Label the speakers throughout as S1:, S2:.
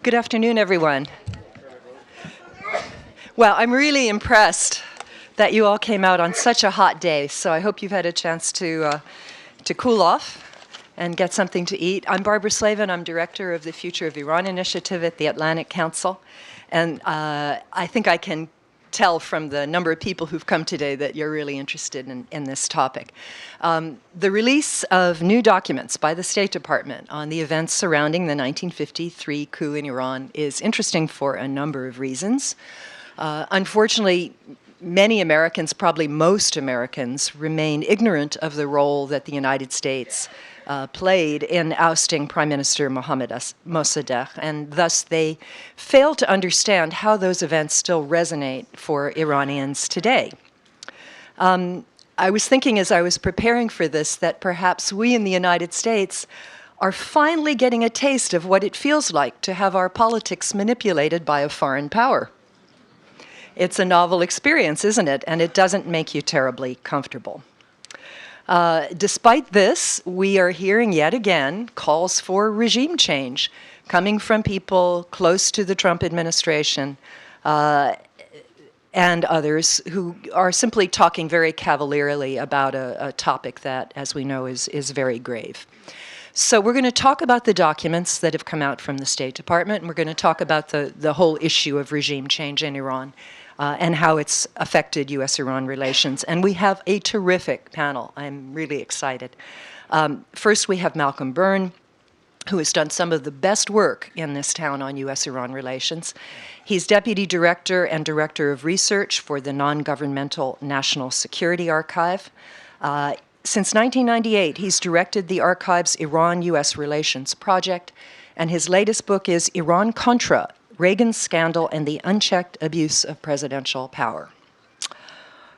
S1: Good afternoon, everyone. Well, I'm really impressed that you all came out on such a hot day, so I hope you've had a chance to cool off and get something to eat. I'm Barbara Slavin. I'm director of the Future of Iran Initiative at the Atlantic Council, and I think I can tell from the number of people who've come today that you're really interested in this topic. The release of new documents by the State Department on the events surrounding the 1953 coup in Iran is interesting for a number of reasons. Unfortunately, many Americans, probably most Americans, remain ignorant of the role that the United States played in ousting Prime Minister Mohammad Mossadegh, and thus they fail to understand how those events still resonate for Iranians today. I was thinking as I was preparing for this that perhaps we in the United States are finally getting a taste of what it feels like to have our politics manipulated by a foreign power. It's a novel experience, isn't it? And it doesn't make you terribly comfortable. Despite this, we are hearing yet again calls for regime change coming from people close to the Trump administration and others who are simply talking very cavalierly about a topic that, as we know, is very grave. So we're going to talk about the documents that have come out from the State Department, and we're going to talk about the whole issue of regime change in Iran. And how it's affected U.S.-Iran relations. And we have a terrific panel. I'm really excited. First, we have Malcolm Byrne, who has done some of the best work in this town on U.S.-Iran relations. He's Deputy Director and Director of Research for the Non-Governmental National Security Archive. Since 1998, he's directed the archive's Iran-U.S. Relations Project, and his latest book is Iran-Contra, Reagan's Scandal and the Unchecked Abuse of Presidential Power.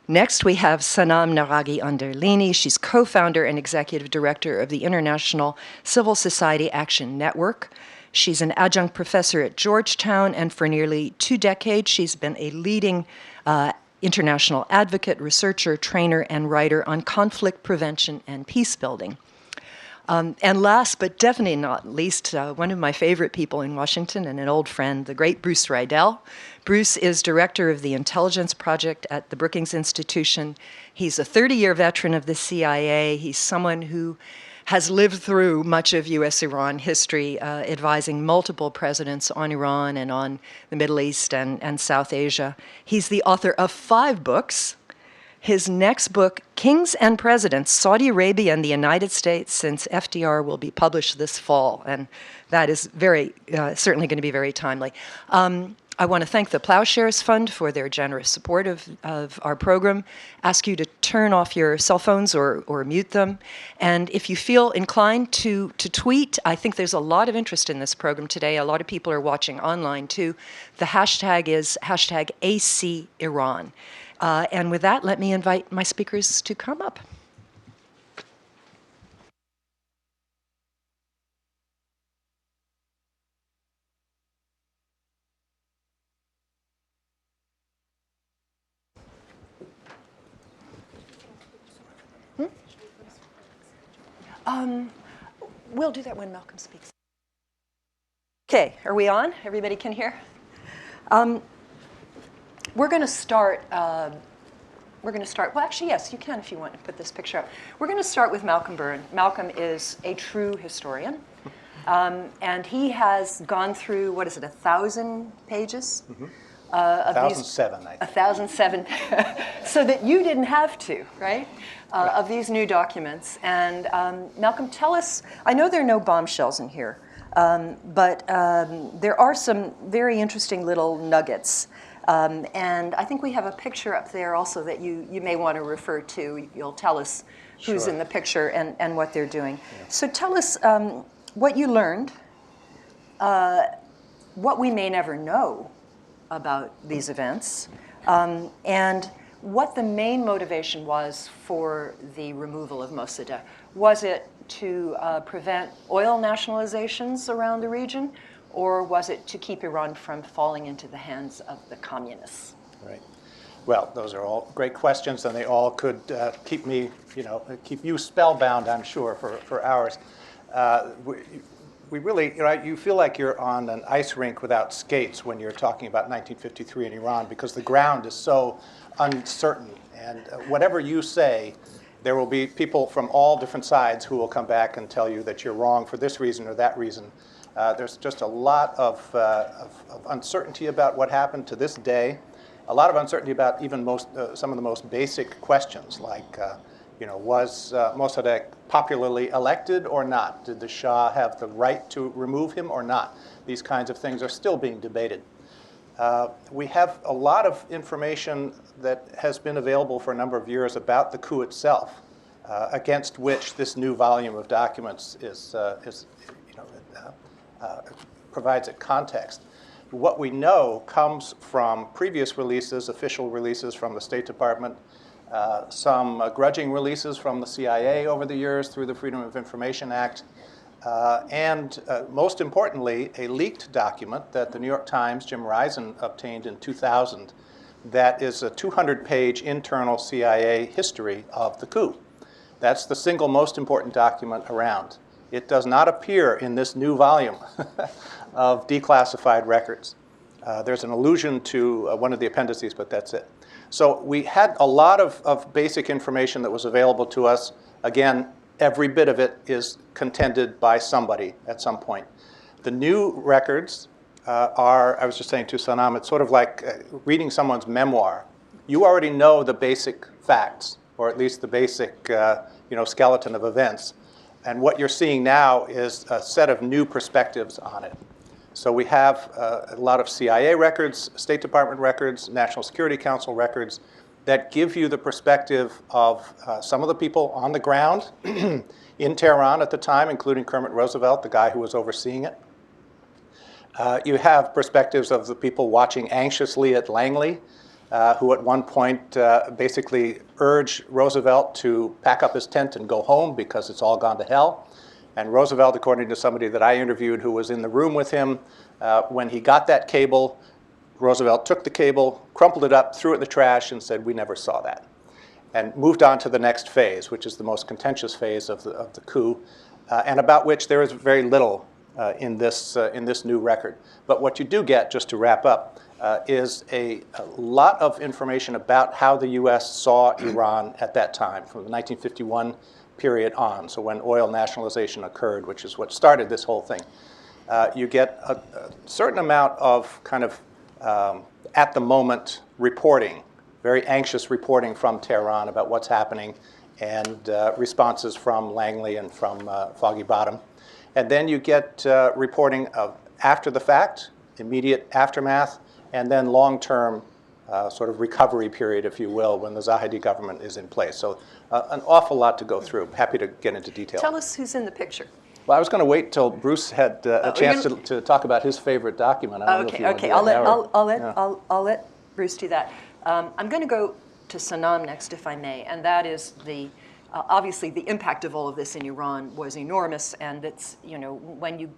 S1: Next, we have Sonam Navabi. She's co-founder and executive director of the International Civil Society Action Network. She's an adjunct professor at Georgetown, and for nearly 2 decades, she's been a leading international advocate, researcher, trainer, and writer on conflict prevention and peace building. And last, but definitely not least, one of my favorite people in Washington and an old friend, the great Bruce Riedel. Bruce is director of the Intelligence Project at the Brookings Institution. He's a 30-year veteran of the CIA. He's someone who has lived through much of U.S.-Iran history, advising multiple presidents on Iran and on the Middle East and South Asia. He's the author of 5 books. His next book, Kings and Presidents, Saudi Arabia and the United States Since FDR, will be published this fall, and that is certainly going to be very timely. I want to thank the Plowshares Fund for their generous support of our program, ask you to turn off your cell phones or mute them, and if you feel inclined to tweet, I think there's a lot of interest in this program today. A lot of people are watching online too. The hashtag is #ACIran. And with that, let me invite my speakers to come up. We'll do that when Malcolm speaks. Okay, are we on? Everybody can hear? We're going to start, well, actually, yes, you can if you want to put this picture up. We're going to start with Malcolm Byrne. Malcolm is a true historian, and he has gone through, 1,000 pages? Mm-hmm.
S2: 1,007, I think.
S1: 1,007, so that you didn't have to, right? Right. Of these new documents. And Malcolm, tell us, I know there are no bombshells in here, but there are some very interesting little nuggets. And I think we have a picture up there also that you may want to refer to. You'll tell us who's in the picture and what they're doing. Yeah. So tell us what you learned, what we may never know about these events, and what the main motivation was for the removal of Mossadegh. Was it to prevent oil nationalizations around the region, or was it to keep Iran from falling into the hands of the communists?
S2: Right. Well, those are all great questions, and they all could keep me, keep you spellbound, I'm sure, for hours. We really, you feel like you're on an ice rink without skates when you're talking about 1953 in Iran, because the ground is so uncertain. And whatever you say, there will be people from all different sides who will come back and tell you that you're wrong for this reason or that reason. There's just a lot of uncertainty about what happened to this day. A lot of uncertainty about even some of the most basic questions, like, was Mossadegh popularly elected or not? Did the Shah have the right to remove him or not? These kinds of things are still being debated. We have a lot of information that has been available for a number of years about the coup itself, against which this new volume of documents provides a context. What we know comes from previous releases, official releases from the State Department, some grudging releases from the CIA over the years through the Freedom of Information Act, and most importantly, a leaked document that the New York Times, Jim Risen, obtained in 2000 that is a 200-page internal CIA history of the coup. That's the single most important document around. It does not appear in this new volume of declassified records. There's an allusion to one of the appendices, but that's it. So we had a lot of basic information that was available to us. Again, every bit of it is contended by somebody at some point. The new records I was just saying to Sonam, it's sort of like reading someone's memoir. You already know the basic facts, or at least the basic skeleton of events. And what you're seeing now is a set of new perspectives on it. So we have a lot of CIA records, State Department records, National Security Council records that give you the perspective of some of the people on the ground in Tehran at the time, including Kermit Roosevelt, the guy who was overseeing it. You have perspectives of the people watching anxiously at Langley, who at one point basically urged Roosevelt to pack up his tent and go home because it's all gone to hell. And Roosevelt, according to somebody that I interviewed who was in the room with him, when he got that cable, Roosevelt took the cable, crumpled it up, threw it in the trash, and said, "We never saw that," and moved on to the next phase, which is the most contentious phase of the coup, and about which there is very little in this new record. But what you do get, just to wrap up, is a lot of information about how the U.S. saw Iran at that time, from the 1951 period on, so when oil nationalization occurred, which is what started this whole thing. You get a certain amount of kind of at-the-moment reporting, very anxious reporting from Tehran about what's happening, and responses from Langley and from Foggy Bottom. And then you get reporting of after the fact, immediate aftermath, and then long-term sort of recovery period, if you will, when the Zahedi government is in place. So an awful lot to go through. Happy to get into detail.
S1: Tell us who's in the picture.
S2: Well, I was going to wait till Bruce had a chance to talk about his favorite document. I don't know if you want to do that.
S1: I'll let Bruce do that. I'm going to go to Sonam next, if I may, and that is obviously the impact of all of this in Iran was enormous, and it's, when you,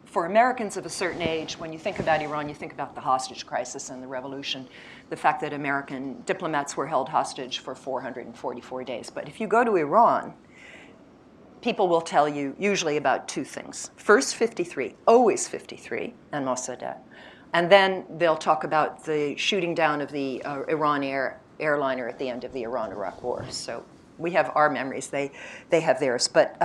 S1: for Americans of a certain age, when you think about Iran, you think about the hostage crisis and the revolution, the fact that American diplomats were held hostage for 444 days. But if you go to Iran, people will tell you usually about two things. First, 53, always 53, and Mossadegh. And then they'll talk about the shooting down of the Iran airliner at the end of the Iran-Iraq War. So we have our memories, they have theirs. But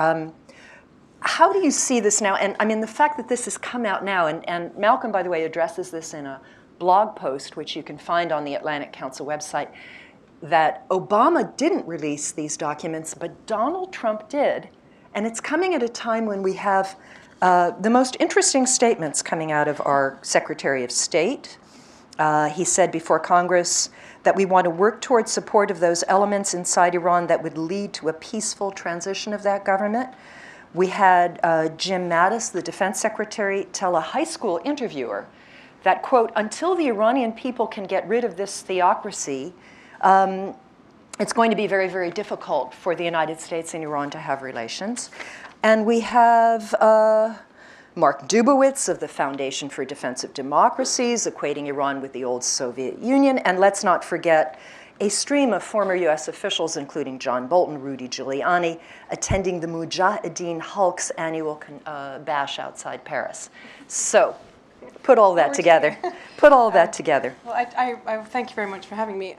S1: how do you see this now? And I mean, the fact that this has come out now, and Malcolm, by the way, addresses this in a blog post, which you can find on the Atlantic Council website, that Obama didn't release these documents, but Donald Trump did. And it's coming at a time when we have the most interesting statements coming out of our Secretary of State. He said before Congress that we want to work towards support of those elements inside Iran that would lead to a peaceful transition of that government. We had Jim Mattis, the defense secretary, tell a high school interviewer that, quote, until the Iranian people can get rid of this theocracy, it's going to be very, very difficult for the United States and Iran to have relations. And we have Mark Dubowitz of the Foundation for Defense of Democracies, equating Iran with the old Soviet Union. And let's not forget a stream of former US officials, including John Bolton, Rudy Giuliani, attending the Mujahideen Halk's annual bash outside Paris. So, put all that together. Put all that together.
S3: Well, I thank you very much for having me.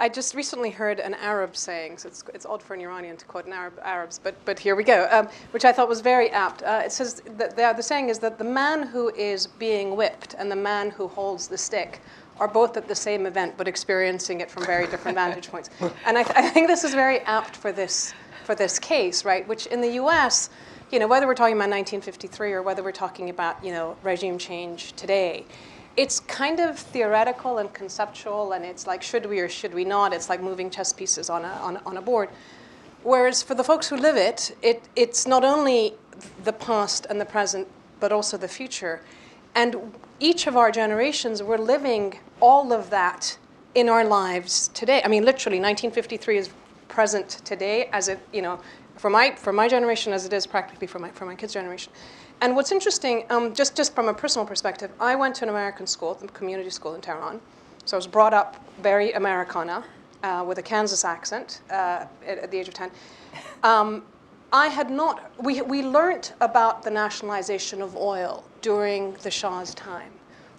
S3: I just recently heard an Arab saying, so it's odd for an Iranian to quote an Arabs, but here we go, which I thought was very apt. It says that the saying is that the man who is being whipped and the man who holds the stick are both at the same event, but experiencing it from very different vantage points. And I think this is very apt for this case, right? Which in the U.S., whether we're talking about 1953 or whether we're talking about, regime change today, it's kind of theoretical and conceptual, and it's like, should we or should we not? It's like moving chess pieces on a board. Whereas for the folks who live it, it's not only the past and the present, but also the future. And each of our generations, we're living all of that in our lives today. I mean, literally, 1953 is present today, as it, for my generation, as it is practically for my kids' generation. And what's interesting, just from a personal perspective, I went to an American school, the community school in Tehran. So I was brought up very Americana, with a Kansas accent at the age of 10. We learned about the nationalization of oil during the Shah's time.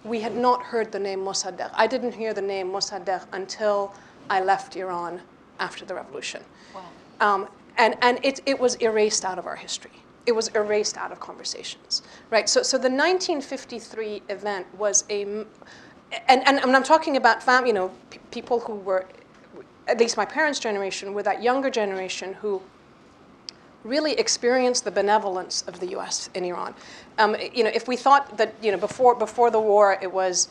S3: We had not heard the name Mossadegh. I didn't hear the name Mossadegh until I left Iran after the revolution. Wow. And it was erased out of our history. It was erased out of conversations, right? So the 1953 event was and I'm talking about people who were, at least my parents' generation, were that younger generation who really experienced the benevolence of the U.S. in Iran. If we thought that before the war it was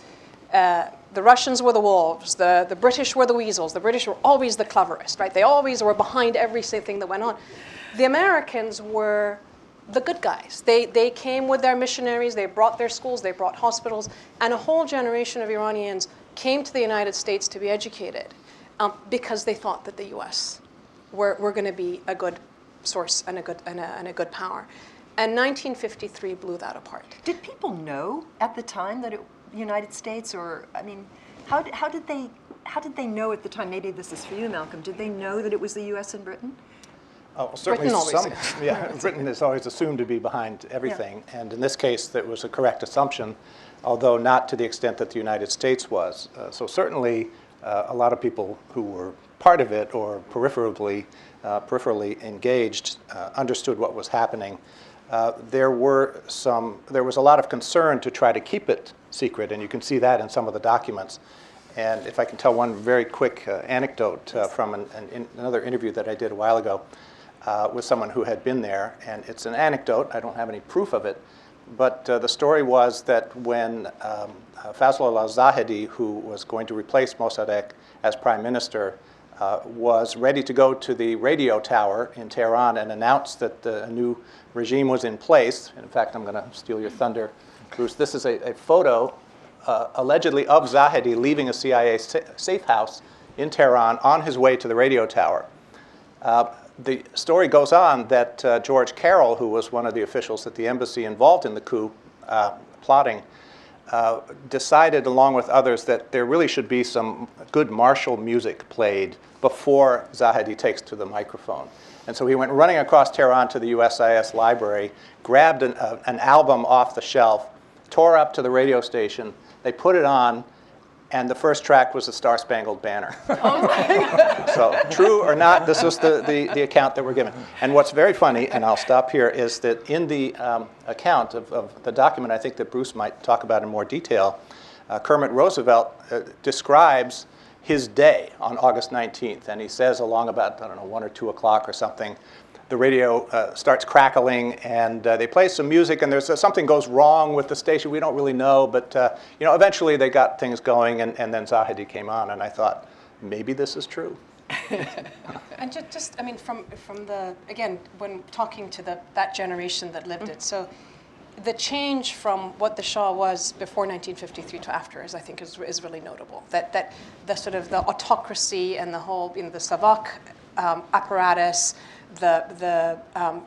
S3: the Russians were the wolves, the British were the weasels, the British were always the cleverest, right? They always were behind everything that went on. The Americans were the good guys. They came with their missionaries, they brought their schools, they brought hospitals, and a whole generation of Iranians came to the United States to be educated because they thought that the U.S. were going to be a good source and a good power. And 1953 blew that apart.
S1: Did people know at the time that the United States, or I mean, how did they know at the time? Maybe this is for you, Malcolm. Did they know that it was the U.S. and Britain?
S2: Oh, certainly
S3: Britain
S2: Britain is always assumed to be behind everything, yeah. And in this case, that was a correct assumption, although not to the extent that the United States was. So certainly, a lot of people who were part of it or peripherally engaged understood what was happening. There was a lot of concern to try to keep it secret, and you can see that in some of the documents. And if I can tell one very quick anecdote from another interview that I did a while ago with someone who had been there, and it's an anecdote, I don't have any proof of it, but the story was that when Fazlullah Zahedi, who was going to replace Mossadegh as prime minister, was ready to go to the radio tower in Tehran and announce that a new regime was in place. In fact, I'm going to steal your thunder, Bruce. This is a photo allegedly of Zahedi leaving a CIA safe house in Tehran on his way to the radio tower. The story goes on that George Carroll, who was one of the officials at the embassy involved in the coup plotting, decided, along with others, that there really should be some good martial music played before Zahedi takes to the microphone. And so he went running across Tehran to the USIS library, grabbed an album off the shelf, tore up to the radio station. They put it on, and the first track was the Star-Spangled Banner. Oh my God. So true or not, this was the account that we're given. And what's very funny, and I'll stop here, is that in the account of the document, I think that Bruce might talk about in more detail, Kermit Roosevelt describes his day on August 19th. And he says along about, 1 or 2 o'clock or something, the radio starts crackling, and they play some music, and there's something goes wrong with the station. We don't really know, but eventually they got things going, and then Zahedi came on, and I thought, maybe this is true.
S3: And from the, again, when talking to that generation that lived it, so the change from what the Shah was before 1953 to after I think is really notable. That the sort of the autocracy and the whole, the Savak apparatus,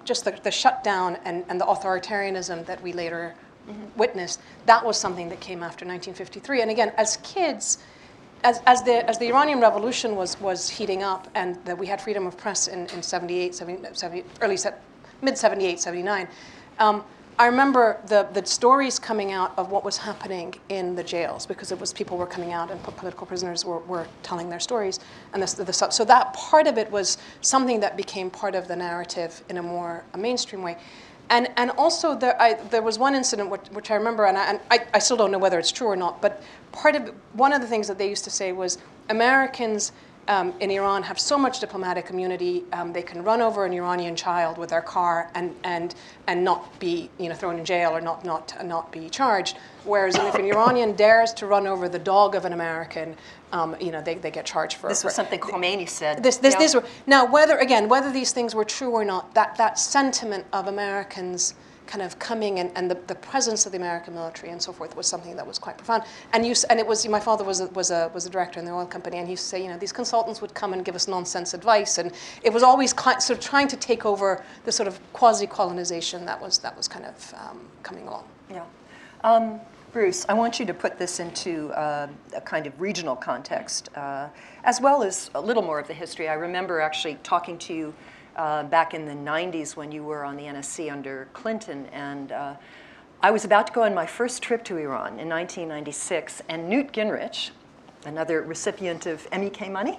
S3: just the shutdown and the authoritarianism that we later witnessed, that was something that came after 1953. And again, as kids, as the Iranian Revolution was heating up and that we had freedom of press in 78, 70, mid 78, 79, I remember the stories coming out of what was happening in the jails, because it was people were coming out and political prisoners were telling their stories, and so that part of it was something that became part of the narrative in a mainstream way. And also there was one incident which I remember, and I still don't know whether it's true or not, but one of the things that they used to say was Americans in Iran have so much diplomatic immunity, they can run over an Iranian child with their car and not be thrown in jail or not be charged. Whereas if an Iranian dares to run over the dog of an American, they get charged for.
S1: This was something Khomeini said.
S3: These were, now whether these things were true or not, that sentiment of Americans kind of coming and the presence of the American military and so forth was something that was quite profound. And it was, my father was a director in the oil company, and he used to say, these consultants would come and give us nonsense advice, and it was always sort of trying to take over the sort of quasi-colonization that was kind of coming along.
S1: Yeah. Bruce, I want you to put this into a kind of regional context, as well as a little more of the history. I remember actually talking to you back in the 90s when you were on the NSC under Clinton, and I was about to go on my first trip to Iran in 1996, and Newt Gingrich, another recipient of MEK money,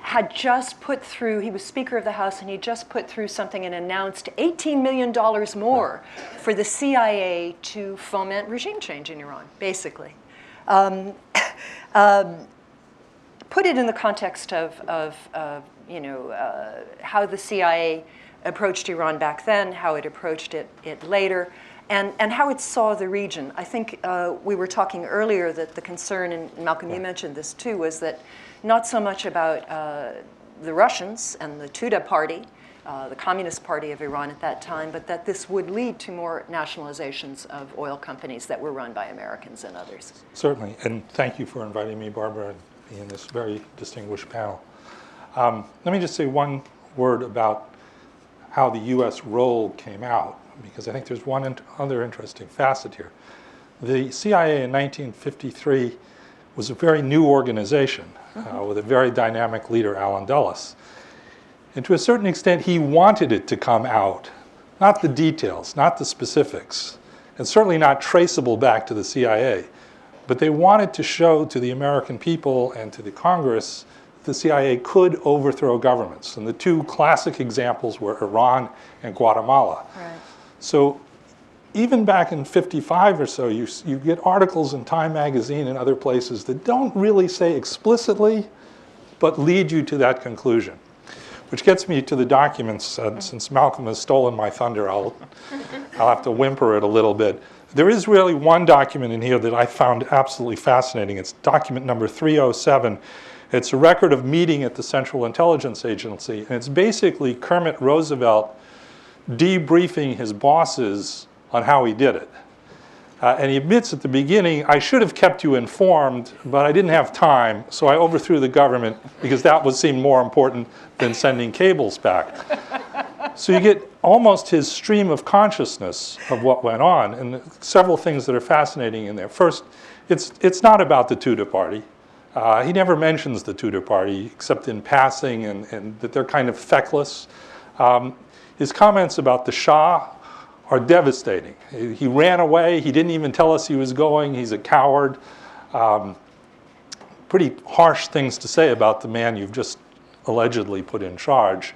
S1: had just put through, he was Speaker of the House, and he just put through something and announced $18 million more for the CIA to foment regime change in Iran, basically. Put it in the context of how the CIA approached Iran back then, how it approached it later, and how it saw the region. I think we were talking earlier that the concern, and Malcolm, you mentioned this too, was that not so much about the Russians and the Tudeh party, the Communist Party of Iran at that time, but that this would lead to more nationalizations of oil companies that were run by Americans and others.
S4: Certainly, and thank you for inviting me, Barbara, and being in this very distinguished panel. Let me just say one word about how the U.S. role came out, because I think there's one other interesting facet here. The CIA in 1953 was a very new organization with a very dynamic leader, Allen Dulles. And to a certain extent, he wanted it to come out, not the details, not the specifics, and certainly not traceable back to the CIA, but they wanted to show to the American people and to the Congress the CIA could overthrow governments. And the two classic examples were Iran and Guatemala.
S1: Right.
S4: So even back in 55 or so, you get articles in Time magazine and other places that don't really say explicitly, but lead you to that conclusion. Which gets me to the documents. Since Malcolm has stolen my thunder, I'll have to whimper it a little bit. There is really one document in here that I found absolutely fascinating. It's document number 307. It's a record of meeting at the Central Intelligence Agency, and it's basically Kermit Roosevelt debriefing his bosses on how he did it. And he admits at the beginning, I should have kept you informed, but I didn't have time, so I overthrew the government because that seemed more important than sending cables back. So you get almost his stream of consciousness of what went on, and several things that are fascinating in there. First, it's not about the Tudeh party. He never mentions the Tudeh party except in passing, and that they're kind of feckless. His comments about the Shah are devastating. He ran away. He didn't even tell us he was going. He's a coward. Pretty harsh things to say about the man you've just allegedly put in charge.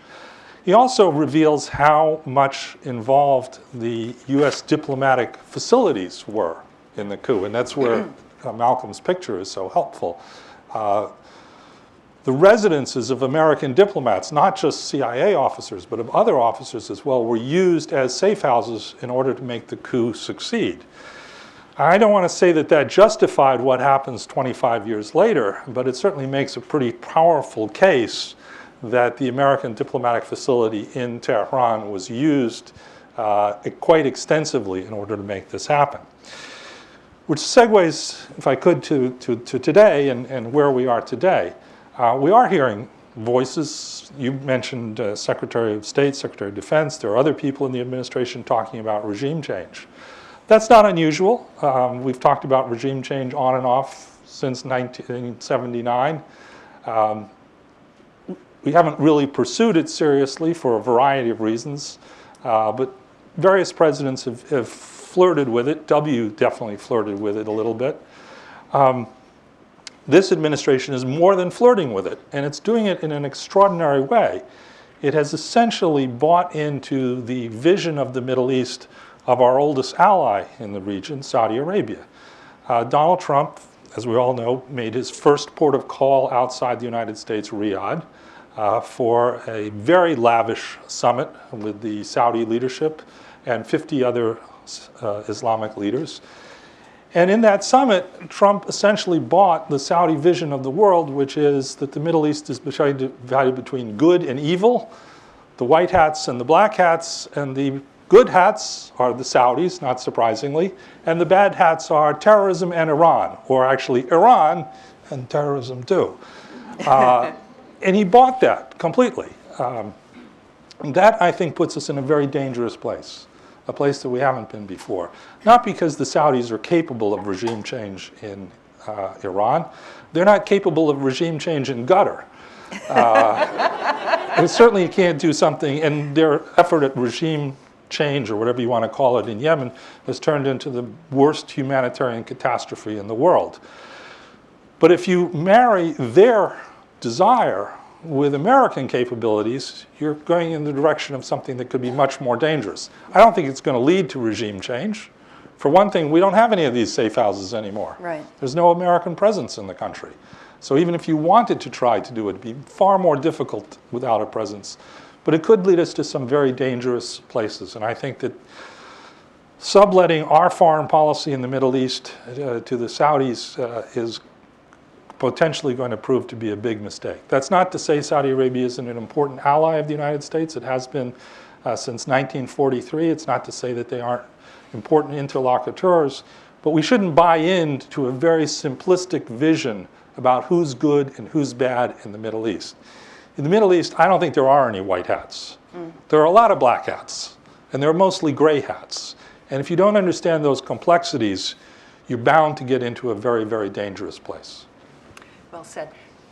S4: He also reveals how much involved the U.S. diplomatic facilities were in the coup, and that's where Malcolm's picture is so helpful. The residences of American diplomats, not just CIA officers, but of other officers as well, were used as safe houses in order to make the coup succeed. I don't want to say that that justified what happens 25 years later, but it certainly makes a pretty powerful case that the American diplomatic facility in Tehran was used quite extensively in order to make this happen. Which segues, if I could, to today and where we are today. We are hearing voices. You mentioned Secretary of State, Secretary of Defense. There are other people in the administration talking about regime change. That's not unusual. We've talked about regime change on and off since 1979. We haven't really pursued it seriously for a variety of reasons, but various presidents have flirted with it. W definitely flirted with it a little bit. This administration is more than flirting with it, and it's doing it in an extraordinary way. It has essentially bought into the vision of the Middle East of our oldest ally in the region, Saudi Arabia. Donald Trump, as we all know, made his first port of call outside the United States, Riyadh, for a very lavish summit with the Saudi leadership and 50 other Islamic leaders. And in that summit, Trump essentially bought the Saudi vision of the world, which is that the Middle East is divided between good and evil, the white hats and the black hats, and the good hats are the Saudis, not surprisingly, and the bad hats are terrorism and Iran, or actually Iran and terrorism too. And he bought that completely. That, I think, puts us in a very dangerous place, a place that we haven't been before. Not because the Saudis are capable of regime change in Iran. They're not capable of regime change in Qatar. They certainly can't do something, and their effort at regime change, or whatever you want to call it, in Yemen has turned into the worst humanitarian catastrophe in the world. But if you marry their desire with American capabilities, you're going in the direction of something that could be much more dangerous. I don't think it's going to lead to regime change. For one thing, we don't have any of these safe houses anymore.
S1: Right.
S4: There's no American presence in the country. So even if you wanted to try to do it, it'd be far more difficult without a presence. But it could lead us to some very dangerous places. And I think that subletting our foreign policy in the Middle East to the Saudis is potentially going to prove to be a big mistake. That's not to say Saudi Arabia isn't an important ally of the United States. It has been since 1943. It's not to say that they aren't important interlocutors, but we shouldn't buy into a very simplistic vision about who's good and who's bad in the Middle East. In the Middle East, I don't think there are any white hats. There are a lot of black hats, and there are mostly gray hats. And if you don't understand those complexities, you're bound to get into a very, very dangerous place.
S1: Well said.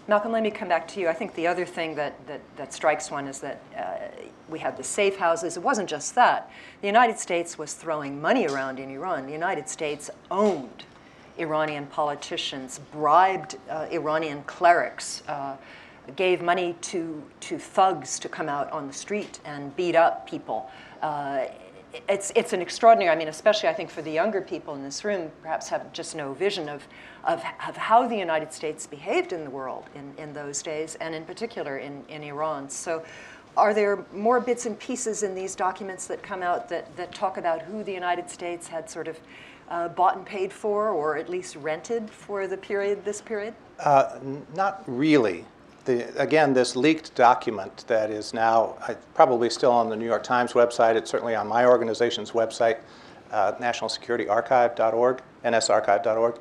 S1: Malcolm, let me come back to you. I think the other thing that strikes one is that we had the safe houses. It wasn't just that. The United States was throwing money around in Iran. The United States owned Iranian politicians, bribed Iranian clerics, gave money to thugs to come out on the street and beat up people. It's an extraordinary, I mean, especially I think for the younger people in this room, perhaps have just no vision of how the United States behaved in the world in those days, and in particular in Iran. So are there more bits and pieces in these documents that come out that talk about who the United States had sort of bought and paid for, or at least rented for this period?
S2: Not really. Again, this leaked document that is now probably still on the New York Times website, it's certainly on my organization's website, nationalsecurityarchive.org, nsarchive.org.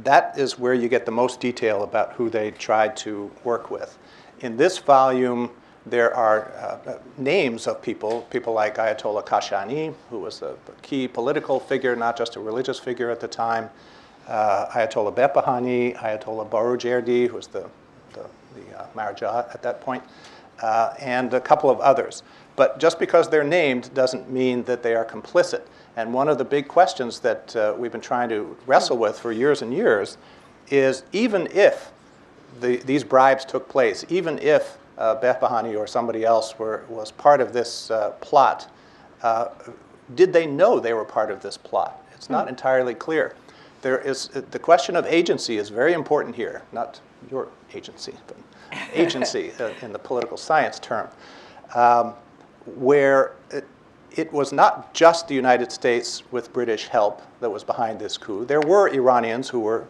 S2: That is where you get the most detail about who they tried to work with. In this volume, there are names of people like Ayatollah Kashani, who was the key political figure, not just a religious figure at the time, Ayatollah Behbahani, Ayatollah Barujerdi, who was the Maharaja at that point, and a couple of others. But just because they're named doesn't mean that they are complicit. And one of the big questions that we've been trying to wrestle with for years and years is, even if these bribes took place, even if Behbahani or somebody else was part of this plot, did they know they were part of this plot? It's not entirely clear. The question of agency is very important here, not your agency, but agency in the political science term, where it was not just the United States with British help that was behind this coup. There were Iranians who were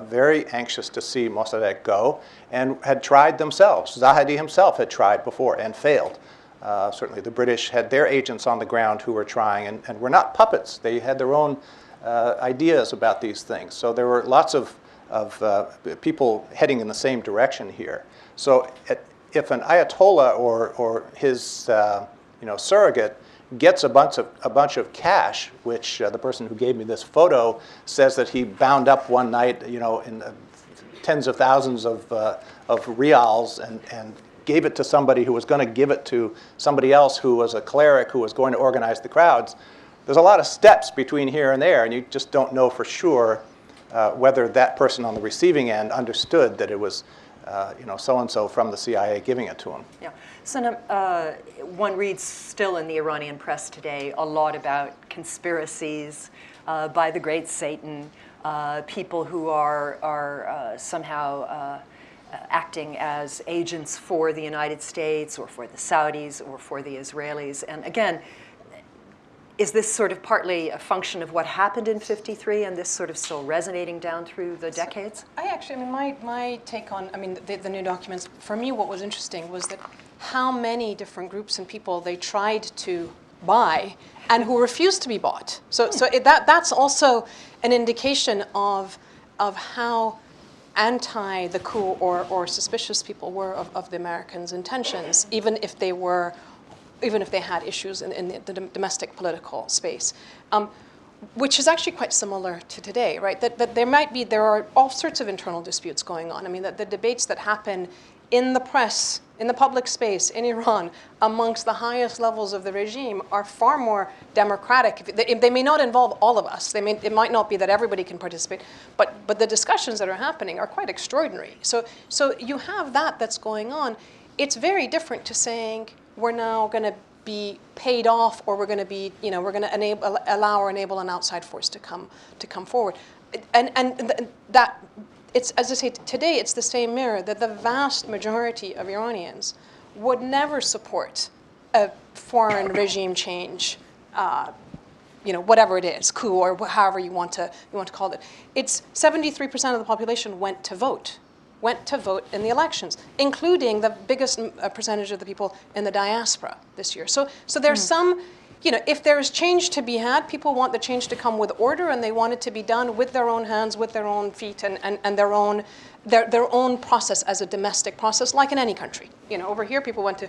S2: very anxious to see Mossadegh go and had tried themselves. Zahedi himself had tried before and failed. Certainly the British had their agents on the ground who were trying and were not puppets. They had their own ideas about these things. So there were lots of people heading in the same direction here. So if an Ayatollah or his surrogate gets a bunch of cash, which the person who gave me this photo says that he bound up one night, in tens of thousands of rials and gave it to somebody who was going to give it to somebody else who was a cleric who was going to organize the crowds. There's a lot of steps between here and there, and you just don't know for sure whether that person on the receiving end understood that it was so-and-so from the CIA giving it to him.
S1: Yeah. Sonam, one reads still in the Iranian press today a lot about conspiracies by the great Satan, people who are somehow acting as agents for the United States or for the Saudis or for the Israelis. And again, is this sort of partly a function of what happened in '53 and this sort of still resonating down through the decades?
S3: My take on, the new documents, for me what was interesting was that how many different groups and people they tried to buy and who refused to be bought. That's also an indication of how anti the coup or suspicious people were of the Americans' intentions, even if they had issues in the domestic political space, which is actually quite similar to today, right? That there are all sorts of internal disputes going on. The debates that happen in the press, in the public space, in Iran, amongst the highest levels of the regime are far more democratic. They may not involve all of us. It might not be that everybody can participate, but the discussions that are happening are quite extraordinary. So you have that's going on. It's very different to saying we're now going to be paid off, or we're going to be, we're going to enable an outside force to come forward, and that. It's, as I say, today it's the same mirror that the vast majority of Iranians would never support a foreign regime change, whatever it is, coup or however you want to call it. It's 73% of the population went to vote in the elections, including the biggest percentage of the people in the diaspora this year. So there's some. If there is change to be had, people want the change to come with order, and they want it to be done with their own hands, with their own feet, and their own process as a domestic process, like in any country. Over here, people want to.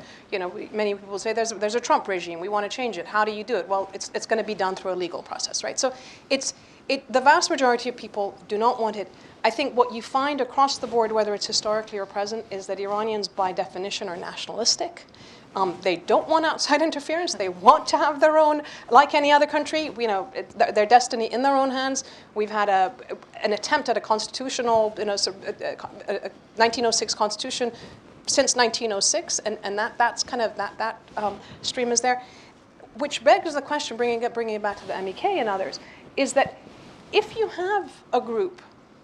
S3: Many people say there's a Trump regime. We want to change it. How do you do it? Well, it's going to be done through a legal process, right? So the vast majority of people do not want it. I think what you find across the board, whether it's historically or present, is that Iranians, by definition, are nationalistic. They don't want outside interference. They want to have their own, like any other country, their destiny in their own hands. We've had an attempt at a constitutional, 1906 constitution since 1906, and that's kind of that stream is there, which begs the question, bringing it back to the MEK and others, is that if you have a group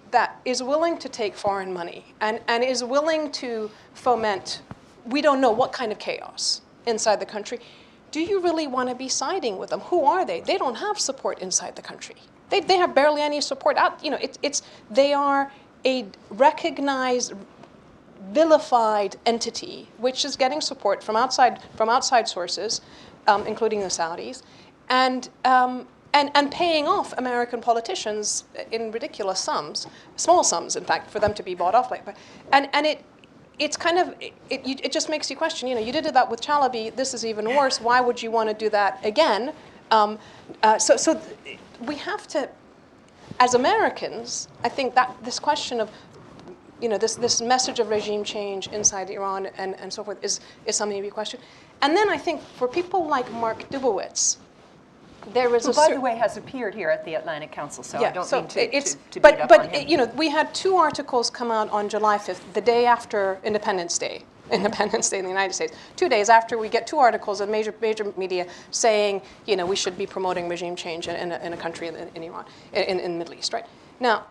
S3: that is willing to take foreign money and is willing to foment, we don't know what kind of chaos inside the country, do you really want to be siding with them? Who are they? They don't have support inside the country. They have barely any support out. They are a recognized, vilified entity which is getting support from outside sources, including the Saudis, and paying off American politicians in ridiculous sums, small sums, in fact, for them to be bought off. It's kind of, it just makes you question, you did that with Chalabi, this is even worse, why would you want to do that again? So we have to, as Americans, I think that this question of, this message of regime change inside Iran and so forth is something to be questioned. And then I think for people like Mark Dubowitz, there is
S1: who, by the way, has appeared here at the Atlantic Council, so I don't mean to beat up on him.
S3: But we had 2 articles come out on July 5th, the day after Independence Day in the United States. 2 days after, we get 2 articles in major media saying, we should be promoting regime change in a country in Iran, in the Middle East, right? Now,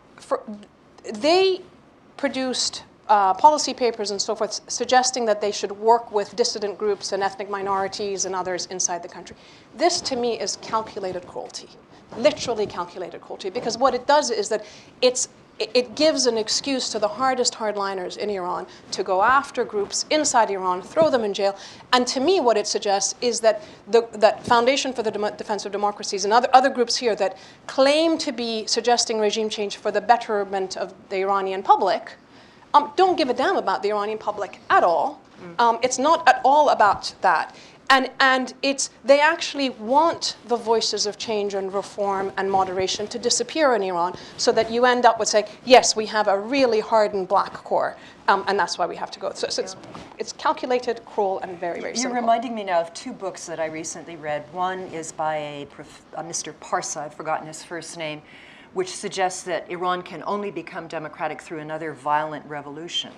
S3: they produced policy papers and so forth suggesting that they should work with dissident groups and ethnic minorities and others inside the country. This, to me, is calculated cruelty, literally calculated cruelty, because what it does is that it's it gives an excuse to the hardest hardliners in Iran to go after groups inside Iran, throw them in jail. And to me, what it suggests is that that Foundation for the Defense of Democracies and other groups here that claim to be suggesting regime change for the betterment of the Iranian public don't give a damn about the Iranian public at all. It's not at all about that. And they actually want the voices of change and reform and moderation to disappear in Iran so that you end up with saying, yes, we have a really hardened black core, and that's why we have to go. So it's calculated, cruel, and very, very cynical.
S1: You're reminding me now of two books that I recently read. One is by a Mr. Parsa, I've forgotten his first name, which suggests that Iran can only become democratic through another violent revolution.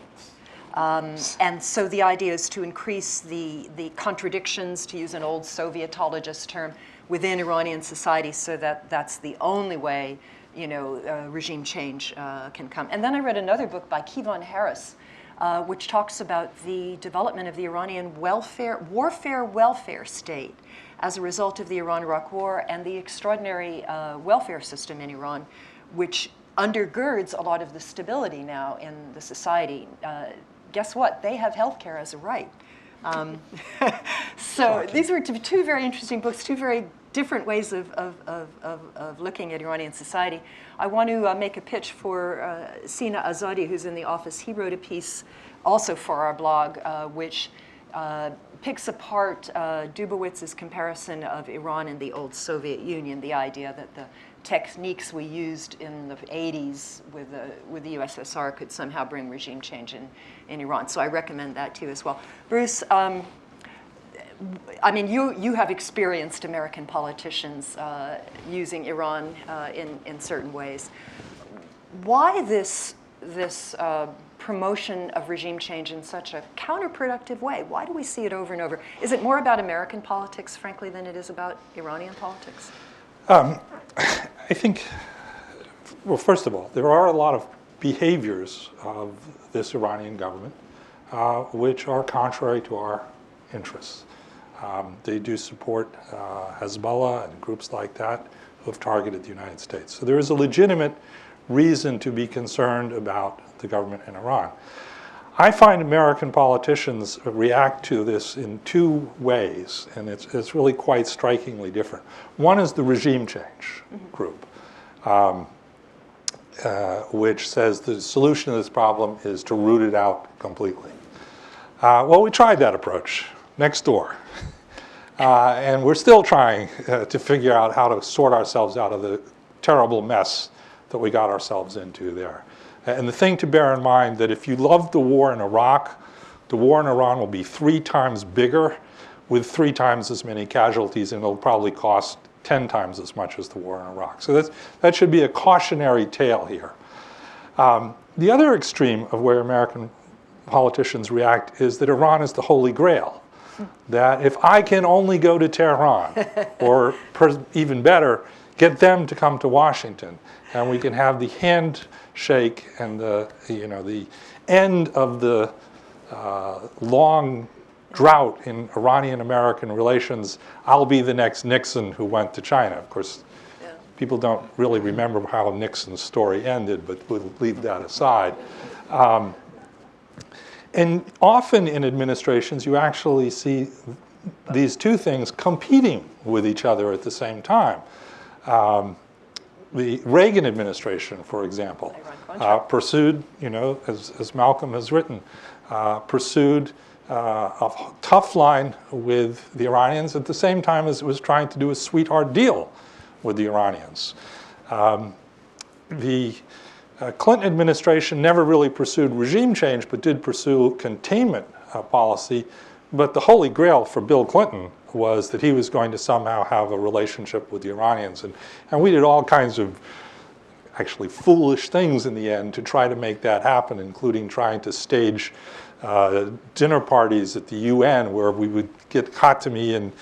S1: And so the idea is to increase the contradictions, to use an old Sovietologist term, within Iranian society so that that's the only way, regime change can come. And then I read another book by Kevon Harris, which talks about the development of the Iranian warfare welfare state as a result of the Iran-Iraq War and the extraordinary welfare system in Iran, which undergirds a lot of the stability now in the society. Guess what? They have healthcare as a right. So these were two very interesting books, two very different ways of looking at Iranian society. I want to make a pitch for Sina Azadi, who's in the office. He wrote a piece also for our blog, which picks apart Dubowitz's comparison of Iran and the old Soviet Union, the idea that the techniques we used in the 80s with the USSR could somehow bring regime change in Iran. So I recommend that too as well. Bruce, I mean, you have experienced American politicians using Iran in certain ways. Why this promotion of regime change in such a counterproductive way? Why do we see it over and over? Is it more about American politics, frankly, than it is about Iranian politics?
S4: I think, well, first of all, there are a lot of behaviors of this Iranian government which are contrary to our interests. They do support Hezbollah and groups like that who have targeted the United States. So there is a legitimate reason to be concerned about the government in Iran. I find American politicians react to this in two ways, and it's really quite strikingly different. One is the regime change group, which says the solution to this problem is to root it out completely. Well, we tried that approach next door, and we're still trying to figure out how to sort ourselves out of the terrible mess that we got ourselves into there. And the thing to bear in mind that if you love the war in Iraq, the war in Iran will be 3 times bigger with 3 times as many casualties, and it'll probably cost 10 times as much as the war in Iraq. So that should be a cautionary tale here. The other extreme of where American politicians react is that Iran is the Holy Grail. That if I can only go to Tehran, or even better, get them to come to Washington, and we can have the handshake and the end of the long drought in Iranian-American relations, I'll be the next Nixon who went to China. Of course, people don't really remember how Nixon's story ended, but we'll leave that aside. And often in administrations, you actually see these two things competing with each other at the same time. The Reagan administration, for example, pursued, as Malcolm has written, pursued a tough line with the Iranians at the same time as it was trying to do a sweetheart deal with the Iranians. The Clinton administration never really pursued regime change, but did pursue containment policy. But the holy grail for Bill Clinton was that he was going to somehow have a relationship with the Iranians. And we did all kinds of actually foolish things in the end to try to make that happen, including trying to stage dinner parties at the UN where we would get Khatami and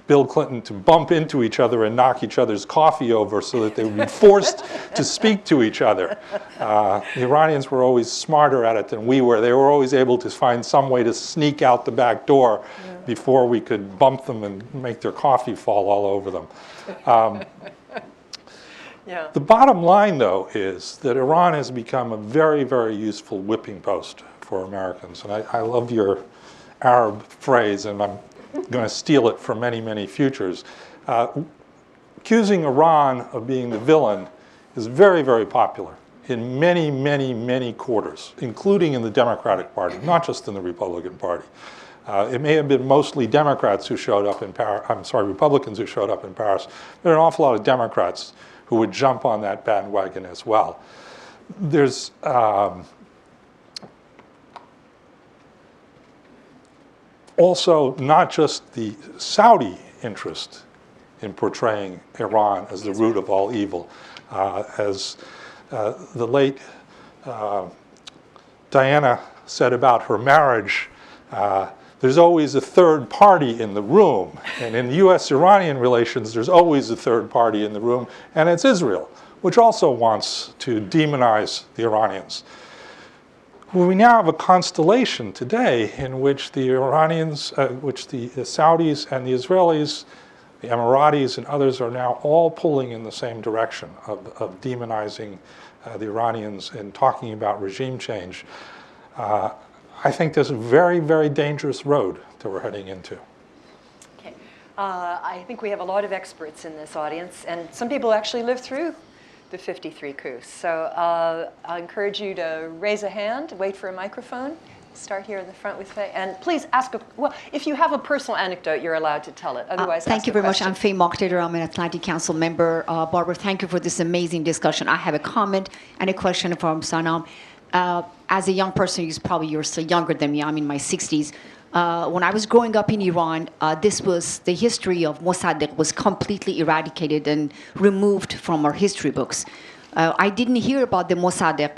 S4: Bill Clinton to bump into each other and knock each other's coffee over so that they would be forced to speak to each other. The Iranians were always smarter at it than we were. They were always able to find some way to sneak out the back door before we could bump them and make their coffee fall all over them.
S1: Yeah.
S4: The bottom line, though, is that Iran has become a very, very useful whipping post for Americans. And I love your Arab phrase, and I'm going to steal it for many, many futures. Accusing Iran of being the villain is very, very popular in many, many, many quarters, including in the Democratic Party, not just in the Republican Party. It may have been mostly Democrats who showed up in Paris, Republicans who showed up in Paris. There are an awful lot of Democrats who would jump on that bandwagon as well. There's also not just the Saudi interest in portraying Iran as the root of all evil. As the late Diana said about her marriage, there's always a third party in the room. And in US-Iranian relations, there's always a third party in the room, and it's Israel, which also wants to demonize the Iranians. Well, we now have a constellation today in which the Iranians, which the Saudis and the Israelis, the Emiratis and others are now all pulling in the same direction of demonizing the Iranians and talking about regime change. I think there's a very, very dangerous road that we're heading into.
S1: Okay. I think we have a lot of experts in this audience, and some people actually lived through the 53 coup. So I encourage you to raise a hand, wait for a microphone. Start here in the front with Faye. And please ask, well, if you have a personal anecdote, you're allowed to tell it. Otherwise,
S5: thank you very much. I'm Faye Mokhtar. I'm an Atlantic Council member. Barbara, thank you for this amazing discussion. I have a comment and a question from Sonam. As a young person, you're still younger than me. I'm in my 60s. When I was growing up in Iran, this was the history of Mossadegh was completely eradicated and removed from our history books. I didn't hear about the Mossadegh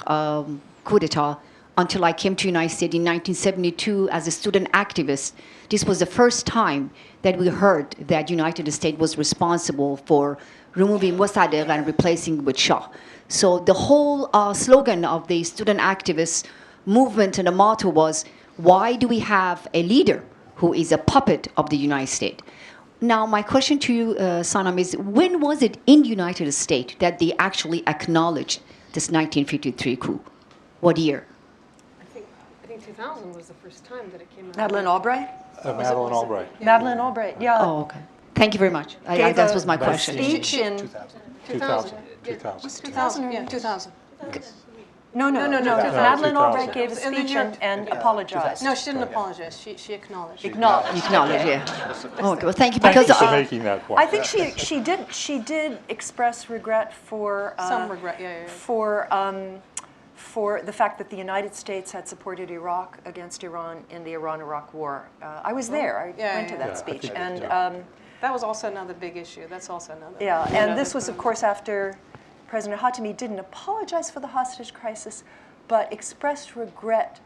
S5: coup d'etat until I came to the United States in 1972 as a student activist. This was the first time that we heard that the United States was responsible for removing Mossadegh and replacing it with Shah. So the whole slogan of the student activist movement and the motto was, why do we have a leader who is a puppet of the United States? Now, my question to you, Sonam, is when was it in the United States that they actually acknowledged this 1953 coup? What year?
S3: I think 2000 was the first time that it came out.
S1: Madeleine Albright?
S4: Madeleine Albright.
S3: Yeah.
S1: Madeleine Albright, yeah.
S5: Oh, okay. Thank you very much.
S1: Gave
S5: That
S1: a
S5: was my question.
S1: Speech in
S3: 2000.
S2: 2000.
S3: Yeah, 2000.
S1: no. Madeleine
S4: 2000.
S1: Albright gave a
S3: And then
S1: speech
S3: you're-
S1: and apologized.
S3: No, she didn't apologize. She acknowledged.
S1: Acknowledged.
S5: Acknowledge, yeah. Okay, well, thank you.
S4: Thank
S5: Because
S4: you for making that point.
S1: I think she did express regret for
S3: Some regret, yeah.
S1: for the fact that the United States had supported Iraq against Iran in the Iran-Iraq War. I was there. I went to that
S4: I
S1: speech,
S4: think
S1: and
S3: That was also another big issue. That's also another.
S1: yeah, and
S3: another
S1: this was, of course, after President Khatami didn't apologize for the hostage crisis, but expressed regret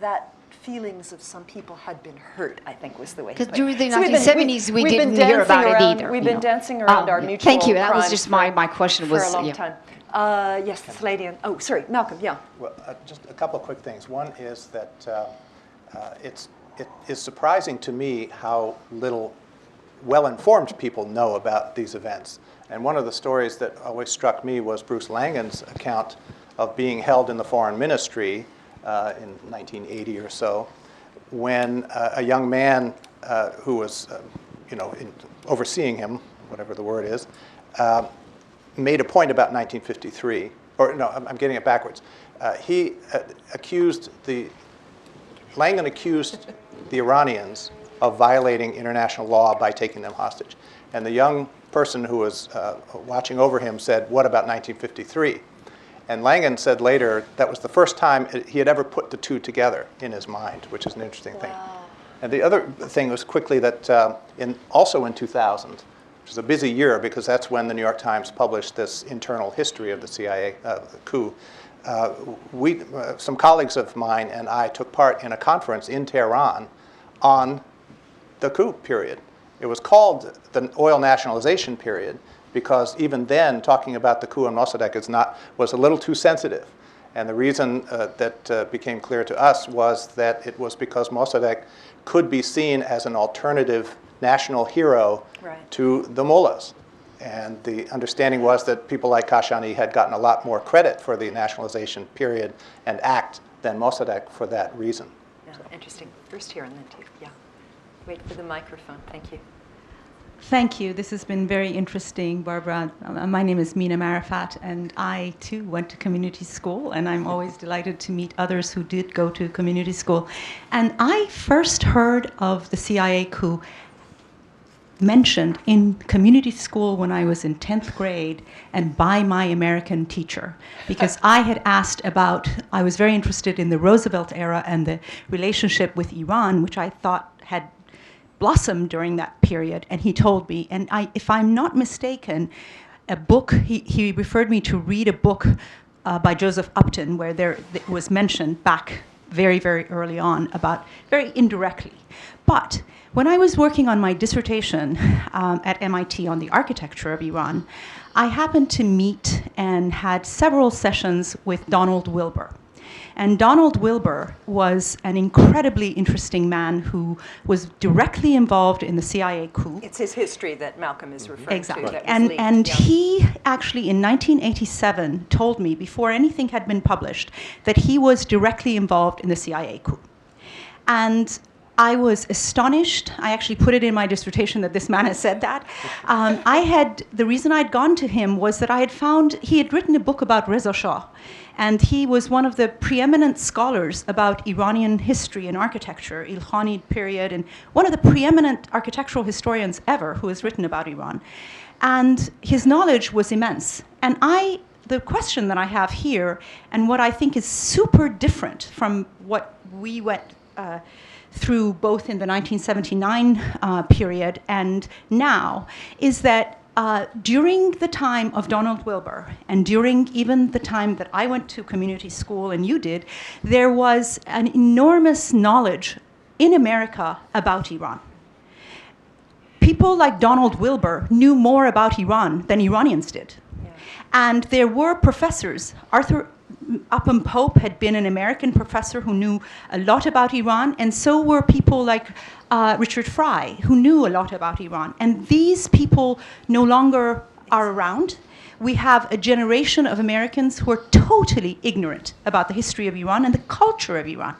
S1: that feelings of some people had been hurt, I think was the way he
S5: Because
S1: put it.
S5: during the
S1: So we've been-
S5: 1970s, we
S1: we've been
S5: didn't hear about
S1: dancing
S5: it
S1: around-
S5: either.
S1: We've
S5: you
S1: been
S5: know.
S1: dancing around our
S5: Yeah.
S1: mutual
S5: Thank you. That was
S1: crimes
S5: just
S1: for-
S5: my question
S1: for
S5: was,
S1: a long
S5: yeah.
S1: time. Yes, this lady. Oh, sorry, Malcolm. Yeah.
S2: Well, just a couple of quick things. One is that it is surprising to me how little well-informed people know about these events. And one of the stories that always struck me was Bruce Langen's account of being held in the foreign ministry in 1980 or so, when a young man who was, overseeing him, whatever the word is, made a point about 1953. Or no, I'm getting it backwards. Langen accused the Iranians of violating international law by taking them hostage. And the young person who was watching over him said, "What about 1953?" And Langen said later that was the first time he had ever put the two together in his mind, which is an interesting thing. And the other thing was quickly that also in 2000, which was a busy year because that's when the New York Times published this internal history of the CIA coup, some colleagues of mine and I took part in a conference in Tehran on the coup period. It was called the oil nationalization period because even then talking about the coup on Mossadegh was a little too sensitive. And the reason that became clear to us was that it was because Mossadegh could be seen as an alternative national hero
S1: Right.
S2: to the mullahs. And the understanding was that people like Kashani had gotten a lot more credit for the nationalization period and act than Mossadegh for that reason.
S1: Yeah, interesting. First here and then two. Yeah. Wait for the microphone. Thank you.
S6: Thank you. This has been very interesting, Barbara. My name is Mina Marifat, and I, too, went to community school, and I'm always delighted to meet others who did go to community school. And I first heard of the CIA coup mentioned in community school when I was in 10th grade and by my American teacher, because I had asked about, I was very interested in the Roosevelt era and the relationship with Iran, which I thought had blossomed during that period, and he told me, and if I'm not mistaken, a book, he referred me to read a book by Joseph Upton where it was mentioned back very, very early on about, very indirectly. But when I was working on my dissertation at MIT on the architecture of Iran, I happened to meet and had several sessions with Donald Wilbur. And Donald Wilbur was an incredibly interesting man who was directly involved in the CIA coup.
S1: It's his history that Malcolm is referring
S6: Exactly.
S1: to. That was
S6: And
S1: leaked, yeah.
S6: he actually, in 1987, told me, before anything had been published, that he was directly involved in the CIA coup. And I was astonished. I actually put it in my dissertation that this man has said that. The reason I'd gone to him was that I had found, he had written a book about Reza Shah, and he was one of the preeminent scholars about Iranian history and architecture, Ilkhanid period, and one of the preeminent architectural historians ever who has written about Iran. And his knowledge was immense. And the question that I have here, and what I think is super different from what we went through both in the 1979 period and now, is that during the time of Donald Wilbur, and during even the time that I went to community school and you did, there was an enormous knowledge in America about Iran. People like Donald Wilbur knew more about Iran than Iranians did. Yeah. And there were professors. Arthur Upham Pope had been an American professor who knew a lot about Iran, and so were people like Richard Fry, who knew a lot about Iran. And these people no longer are around. We have a generation of Americans who are totally ignorant about the history of Iran and the culture of Iran.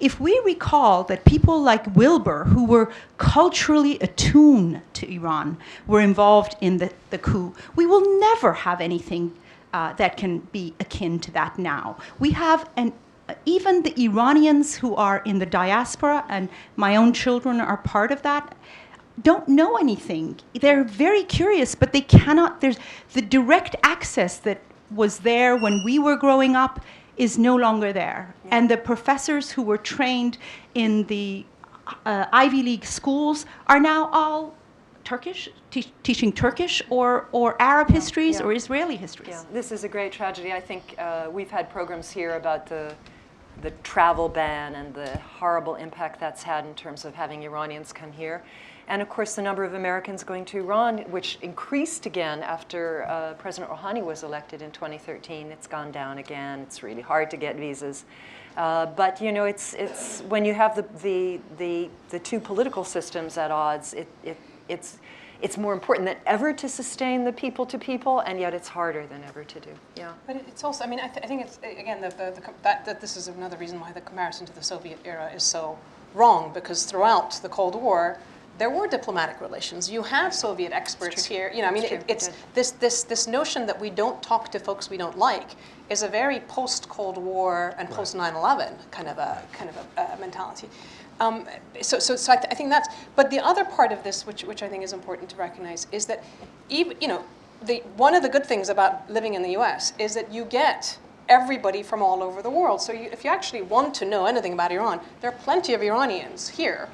S6: If we recall that people like Wilbur, who were culturally attuned to Iran, were involved in the coup, we will never have anything that can be akin to that now. We have even the Iranians who are in the diaspora, and my own children are part of that, don't know anything. They're very curious, but they cannot, there's the direct access that was there when we were growing up is no longer there. Yeah. And the professors who were trained in the Ivy League schools are now all Turkish, teaching Turkish or Arab histories or Israeli histories.
S1: Yeah. This is a great tragedy. I think we've had programs here about the travel ban and the horrible impact that's had in terms of having Iranians come here. And of course, the number of Americans going to Iran, which increased again after President Rouhani was elected in 2013. It's gone down again. It's really hard to get visas. But you know, it's when you have the two political systems at odds, it's more important than ever to sustain the people to people, and yet it's harder than ever to do. Yeah.
S3: But it's also, I mean, I think it's, again, that this is another reason why the comparison to the Soviet era is so wrong, because throughout the Cold War, there were diplomatic relations. You have Soviet experts here. You know, I mean, it's this notion that we don't talk to folks we don't like is a very post-Cold War and post 9/11 kind of a mentality. So I think that's. But the other part of this, which I think is important to recognize, is that even, you know, one of the good things about living in the U.S. is that you get everybody from all over the world. So if you actually want to know anything about Iran, there are plenty of Iranians here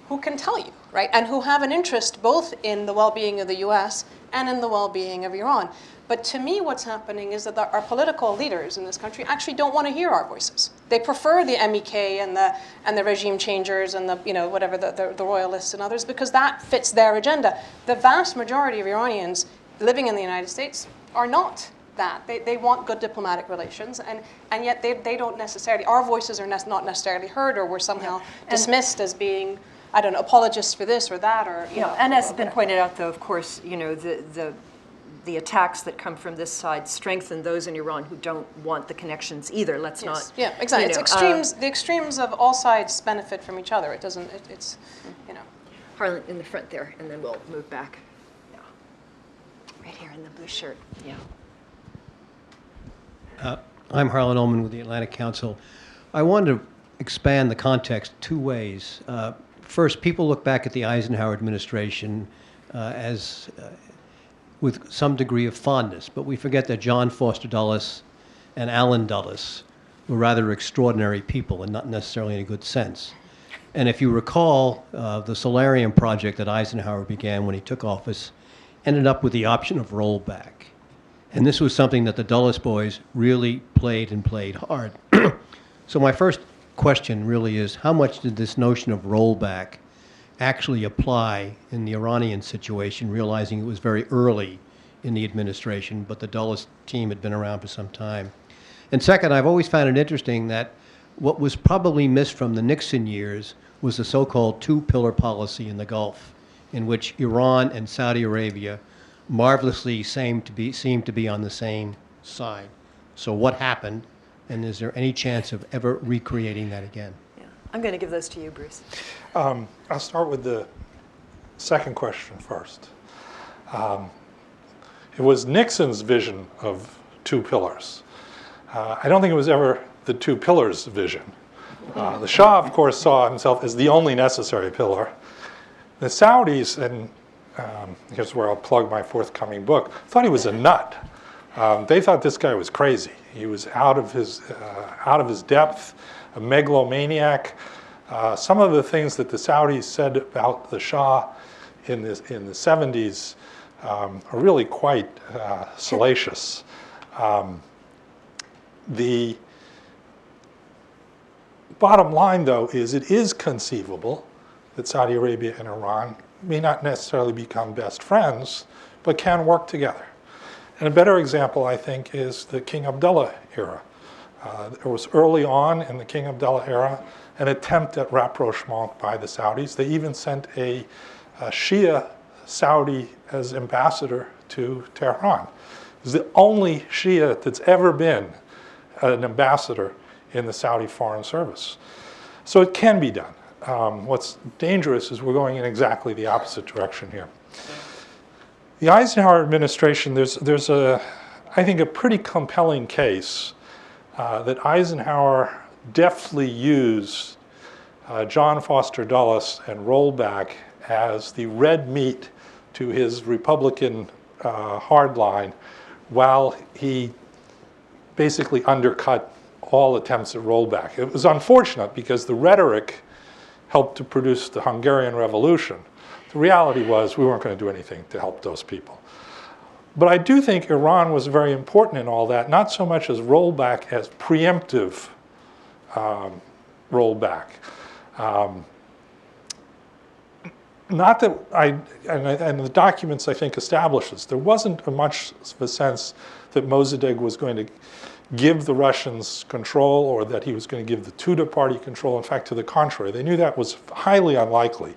S3: who can tell you, right? And who have an interest both in the well-being of the US and in the well-being of Iran. But to me, what's happening is that our political leaders in this country actually don't want to hear our voices. They prefer the MEK and the regime changers and the, you know, whatever, the royalists and others, because that fits their agenda. The vast majority of Iranians living in the United States are not that. They want good diplomatic relations, and yet they don't necessarily, our voices are not necessarily heard, or we're somehow dismissed as being, I don't know, apologists for this or that, or, you know.
S1: And as has been pointed out, though, of course, you know, the the attacks that come from this side strengthen those in Iran who don't want the connections either. Let's not.
S3: Yeah, exactly. It's extremes. The extremes of all sides benefit from each other. It doesn't. It's, you know.
S1: Harlan in the front there, and then we'll move back. Yeah. Right here in the blue shirt. Yeah.
S7: I'm Harlan Ullman with the Atlantic Council. I wanted to expand the context two ways. First, people look back at the Eisenhower administration with some degree of fondness, but we forget that John Foster Dulles and Allen Dulles were rather extraordinary people, and not necessarily in a good sense. And if you recall, the Solarium project that Eisenhower began when he took office ended up with the option of rollback. And this was something that the Dulles boys really played hard. So my first question really is, how much did this notion of rollback actually apply in the Iranian situation, realizing it was very early in the administration, but the Dulles team had been around for some time? And second, I've always found it interesting that what was probably missed from the Nixon years was the so-called two-pillar policy in the Gulf, in which Iran and Saudi Arabia marvelously seemed to be on the same side. So what happened, and is there any chance of ever recreating that again?
S1: Yeah. I'm going to give those to you, Bruce.
S4: I'll start with the second question first. It was Nixon's vision of two pillars. I don't think it was ever the two pillars vision. The Shah, of course, saw himself as the only necessary pillar. The Saudis, and here's where I'll plug my forthcoming book, thought he was a nut. They thought this guy was crazy. He was out of his depth, a megalomaniac. Some of the things that the Saudis said about the Shah in the 70s are really quite salacious. The bottom line, though, is it is conceivable that Saudi Arabia and Iran may not necessarily become best friends, but can work together. And a better example, I think, is the King Abdullah era. There was early on in the King Abdullah era an attempt at rapprochement by the Saudis. They even sent a Shia Saudi as ambassador to Tehran. It was the only Shia that's ever been an ambassador in the Saudi Foreign Service. So it can be done. What's dangerous is we're going in exactly the opposite direction here. The Eisenhower administration, there's I think, a pretty compelling case that Eisenhower deftly used John Foster Dulles and rollback as the red meat to his Republican hardline, while he basically undercut all attempts at rollback. It was unfortunate because the rhetoric helped to produce the Hungarian Revolution. The reality was we weren't going to do anything to help those people. But I do think Iran was very important in all that, not so much as rollback as preemptive rollback. Not that and the documents I think establish this, there wasn't much of a sense that Mossadegh was going to give the Russians control or that he was going to give the Tudeh party control. In fact, to the contrary, they knew that was highly unlikely.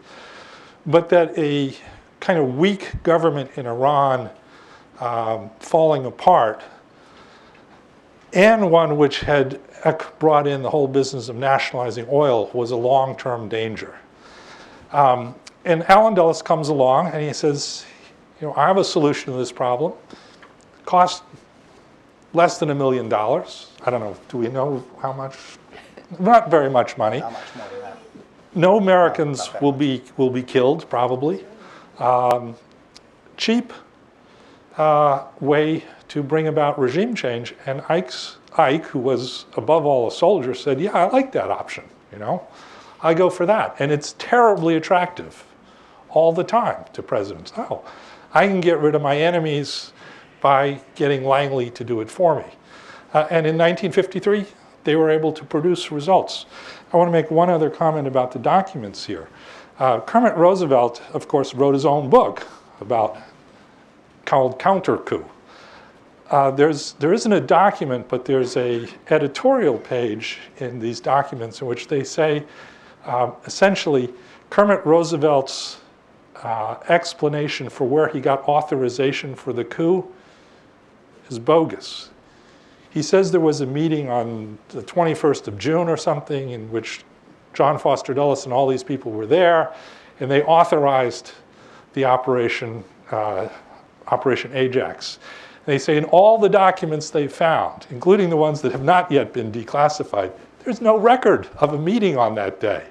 S4: But that a kind of weak government in Iran falling apart, and one which had brought in the whole business of nationalizing oil, was a long-term danger. And Allen Dulles comes along and he says, I have a solution to this problem. Cost less than $1 million. I don't know, do we know how much? Not very much money.
S2: How much more than that?
S4: No Americans will be killed, probably. Cheap way to bring about regime change. And Ike, who was above all a soldier, said, yeah, I like that option, I go for that. And it's terribly attractive all the time to presidents. Oh, I can get rid of my enemies by getting Langley to do it for me. And in 1953, they were able to produce results. I want to make one other comment about the documents here. Kermit Roosevelt, of course, wrote his own book called Counter Coup. There isn't a document, but there's a editorial page in these documents in which they say, essentially, Kermit Roosevelt's explanation for where he got authorization for the coup is bogus. He says there was a meeting on the 21st of June or something in which John Foster Dulles and all these people were there, and they authorized the Operation Ajax. They say in all the documents they found, including the ones that have not yet been declassified, there's no record of a meeting on that day,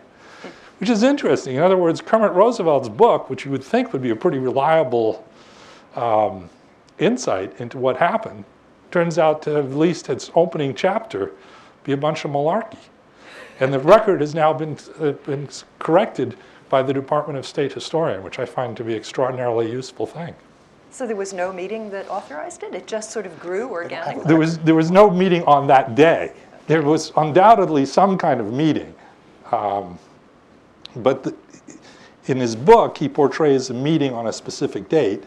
S4: which is interesting. In other words, Kermit Roosevelt's book, which you would think would be a pretty reliable insight into what happened, turns out to, at least its opening chapter, be a bunch of malarkey. And the record has now been corrected by the Department of State historian, which I find to be an extraordinarily useful thing.
S1: So there was no meeting that authorized it? It just sort of grew organically?
S4: There was no meeting on that day. There was undoubtedly some kind of meeting. But in his book, he portrays a meeting on a specific date,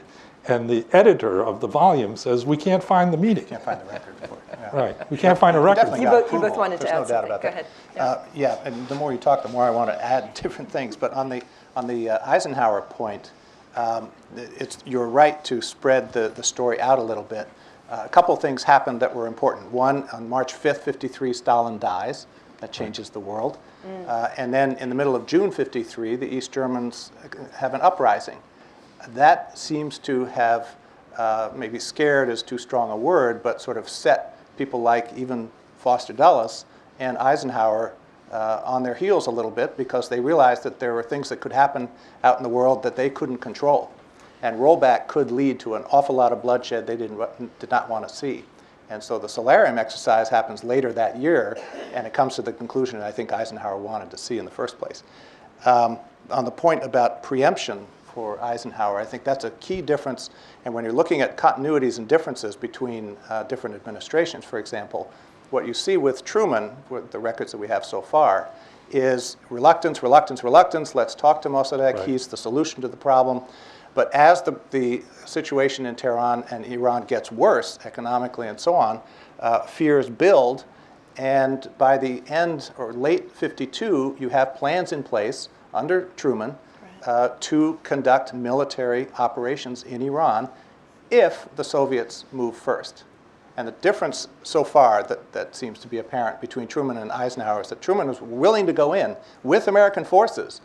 S4: and the editor of the volume says, we can't find the meeting.
S2: Can't find the record for it. Yeah.
S4: Right, we can't find a record.
S2: Definitely
S1: You
S2: got
S1: both, you
S2: approval.
S1: both wanted to
S2: There's
S1: add
S2: no doubt
S1: something.
S2: about
S1: Go
S2: that.
S1: ahead.
S2: Yeah, and the more you talk, the more I want to add different things. But on the Eisenhower point, you're right to spread the story out a little bit. A couple of things happened that were important. One, on March 5th, 53, Stalin dies. That changes the world. And then in the middle of June 53, the East Germans have an uprising. That seems to have, maybe scared is too strong a word, but sort of set people like even Foster Dulles and Eisenhower on their heels a little bit, because they realized that there were things that could happen out in the world that they couldn't control. And rollback could lead to an awful lot of bloodshed they did not want to see. And so the Solarium exercise happens later that year, and it comes to the conclusion that I think Eisenhower wanted to see in the first place. On the point about preemption for Eisenhower, I think that's a key difference. And when you're looking at continuities and differences between different administrations, for example, what you see with Truman, with the records that we have so far, is reluctance, reluctance, reluctance. Let's talk to Mossadegh.
S4: Right.
S2: He's the solution to the problem. But as the situation in Tehran and Iran gets worse economically and so on, fears build. And by the end or late 52, you have plans in place under Truman to conduct military operations in Iran if the Soviets move first. And the difference so far that seems to be apparent between Truman and Eisenhower is that Truman was willing to go in with American forces,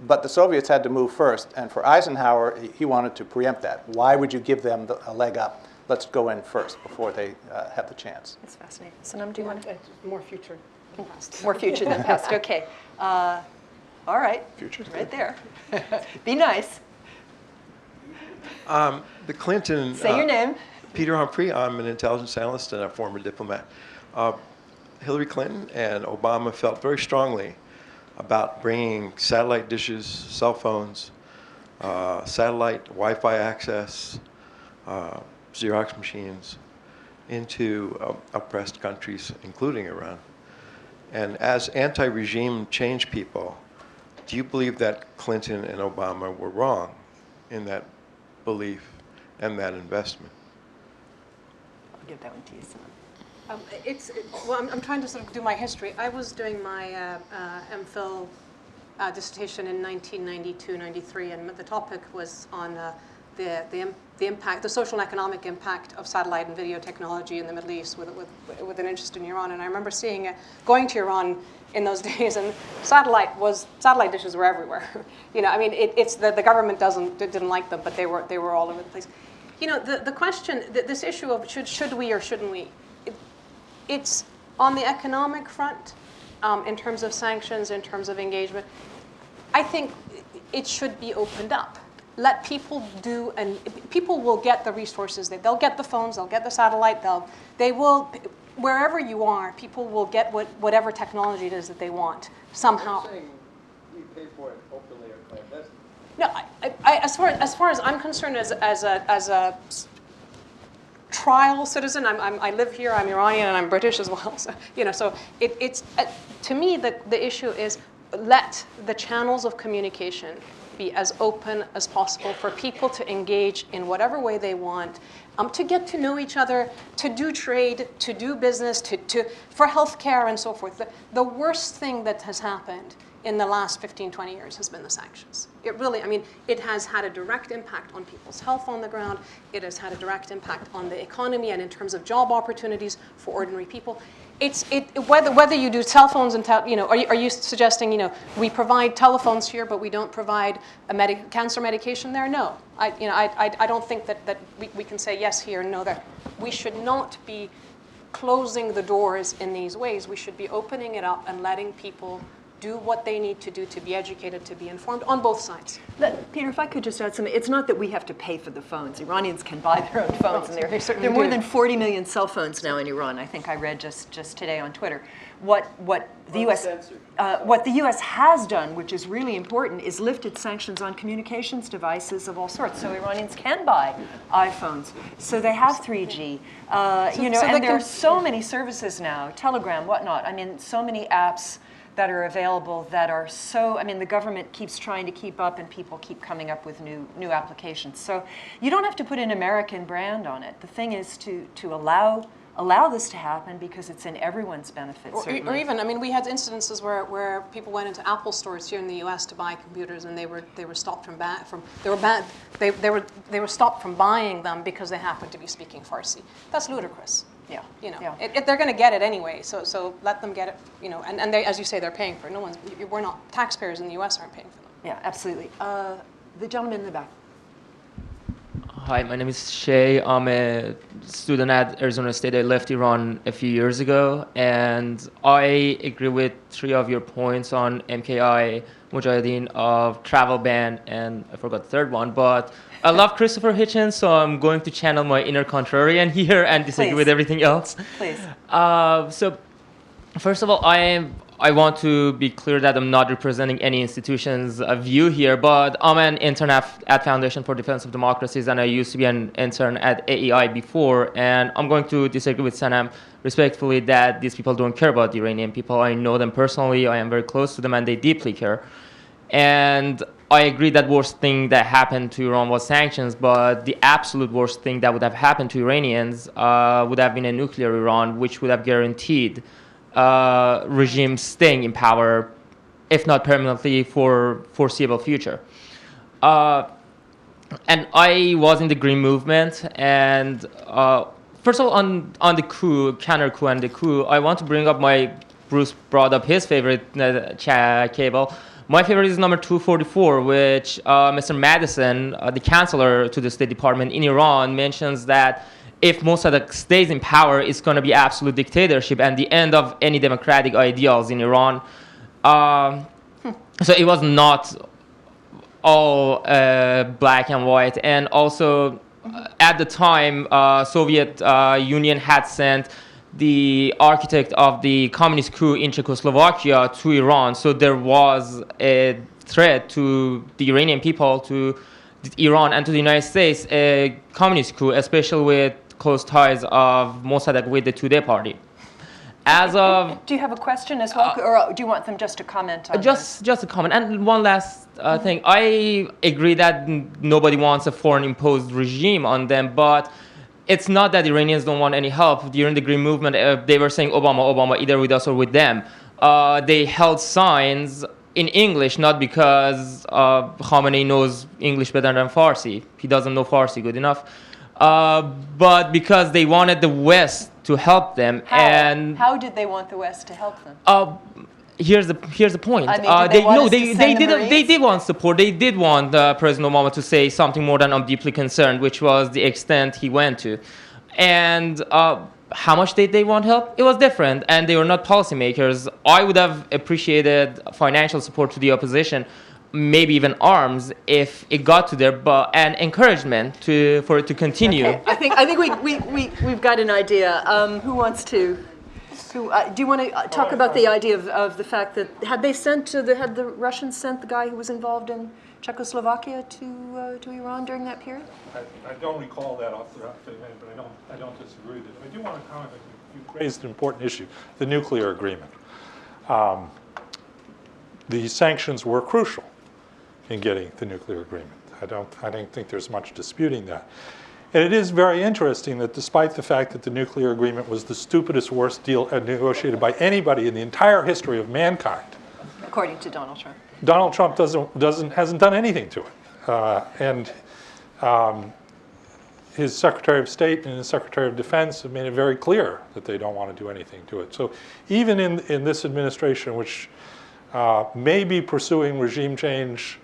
S2: but the Soviets had to move first. And for Eisenhower, he wanted to preempt that. Why would you give them a leg up? Let's go in first before they have the chance.
S1: That's fascinating. Sonam, do you want to?
S3: More future than past.
S1: More future than past. Okay. All right.
S2: Future's
S1: right there. Be nice.
S8: The Clinton.
S1: Say your name.
S8: Peter Humphrey. I'm an intelligence analyst and a former diplomat. Hillary Clinton and Obama felt very strongly about bringing satellite dishes, cell phones, satellite Wi-Fi access, Xerox machines into oppressed countries, including Iran. And as anti-regime change people, do you believe that Clinton and Obama were wrong in that belief and that investment?
S1: I'll give that one to you, Sonam.
S3: I'm trying to sort of do my history. I was doing my MPhil dissertation in 1992-93, and the topic was on the impact, the social and economic impact of satellite and video technology in the Middle East with an interest in Iran. And I remember going to Iran in those days, and satellite dishes were everywhere. I mean, it's the government didn't like them, but they were all over the place. The question, this issue of should we or shouldn't we, it's on the economic front, in terms of sanctions, in terms of engagement. I think it should be opened up. Let people do, and people will get the resources. They'll get the phones, they'll get the satellite, they will, wherever you are, people will get whatever technology it is that they want somehow.
S8: You're saying we pay for it openly or clandestinely?
S3: No, as far as I'm concerned, as a trial citizen, I live here, I'm Iranian, and I'm British as well. So it's to me the issue is let the channels of communication be as open as possible for people to engage in whatever way they want, to get to know each other, to do trade, to do business, for healthcare and so forth. The worst thing that has happened in the last 15, 20 years has been the sanctions. It really, I mean, it has had a direct impact on people's health on the ground. It has had a direct impact on the economy and in terms of job opportunities for ordinary people. Whether you do cell phones and are you suggesting we provide telephones here but we don't provide cancer medication there? No, I don't think that we can say yes here and no there. We should not be closing the doors in these ways. We should be opening it up and letting people do what they need to do to be educated, to be informed on both sides.
S1: Peter, if I could just add something, it's not that we have to pay for the phones. Iranians can buy their own phones, and there are more than 40 million cell phones now in Iran. I think I read just today on Twitter. What the U.S. has done, which is really important, is lifted sanctions on communications devices of all sorts. So Iranians can buy iPhones. So they have 3G. And there are so many services now, Telegram, whatnot. I mean, so many apps that are available that are the government keeps trying to keep up and people keep coming up with new applications. So you don't have to put an American brand on it. The thing is to allow this to happen because it's in everyone's benefit.
S3: Or even, we had incidences where people went into Apple stores here in the U.S. to buy computers and they were stopped they were stopped from buying them because they happened to be speaking Farsi. That's ludicrous.
S1: Yeah.
S3: They're going to get it anyway, so let them get it. And they, as you say, they're paying for it. We're not, taxpayers in the U.S. aren't paying for them.
S1: Yeah, absolutely. The gentleman in the back.
S9: Hi, my name is Shay. I'm a student at Arizona State. I left Iran a few years ago, and I agree with 3 of your points on MKI, Mujahideen, of travel ban, and I forgot the third one, but I love Christopher Hitchens, so I'm going to channel my inner contrarian here and disagree with everything else.
S1: Please.
S9: So, first of all, I want to be clear that I'm not representing any institution's view here, but I'm an intern at Foundation for Defense of Democracies, and I used to be an intern at AEI before, and I'm going to disagree with Sonam respectfully that these people don't care about the Iranian people. I know them personally, I am very close to them, and they deeply care. And I agree that worst thing that happened to Iran was sanctions, but the absolute worst thing that would have happened to Iranians would have been a nuclear Iran, which would have guaranteed regime staying in power, if not permanently, for foreseeable future. And I was in the Green Movement, and first of all, on the coup, counter coup and the coup, I want to bring up Bruce brought up his favorite cable. My favorite is number 244, which Mr. Madison, the counselor to the State Department in Iran, mentions that if Mossadegh stays in power, it's going to be absolute dictatorship and the end of any democratic ideals in Iran. So it was not all black and white. And also, at the time, Soviet Union had sent the architect of the communist coup in Czechoslovakia to Iran. So there was a threat to the Iranian people, to Iran and to the United States, a communist coup, especially with close ties of Mossadegh with the Tudeh party. As of...
S1: Do you have a question as well, or do you want them just to comment on
S9: just a comment. And one last thing. I agree that nobody wants a foreign-imposed regime on them, but it's not that Iranians don't want any help. During the Green Movement, they were saying Obama, either with us or with them. They held signs in English, not because Khamenei knows English better than Farsi. He doesn't know Farsi good enough. But because they wanted the West to help them.
S1: How did they want the West to help them?
S9: Here's the point.
S1: They
S9: did want support. They did want President Obama to say something more than "I'm deeply concerned," which was the extent he went to. And how much did they want help? It was different, and they were not policymakers. I would have appreciated financial support to the opposition, maybe even arms, if it got to there, but and encouragement for it to continue.
S1: Okay. I think we've got an idea. Who wants to? Do you want to talk about the idea of the fact that had the Russians sent the guy who was involved in Czechoslovakia to Iran during that period?
S4: I don't recall that off the top of my head, but I don't disagree with it. I do want to comment. You raised an important issue: the nuclear agreement. The sanctions were crucial in getting the nuclear agreement. I don't think there's much disputing that. And it is very interesting that despite the fact that the nuclear agreement was the stupidest, worst deal negotiated by anybody in the entire history of mankind,
S1: According to Donald Trump.
S4: Donald Trump hasn't done anything to it. His Secretary of State and his Secretary of Defense have made it very clear that they don't want to do anything to it. So even in this administration, which may be pursuing regime change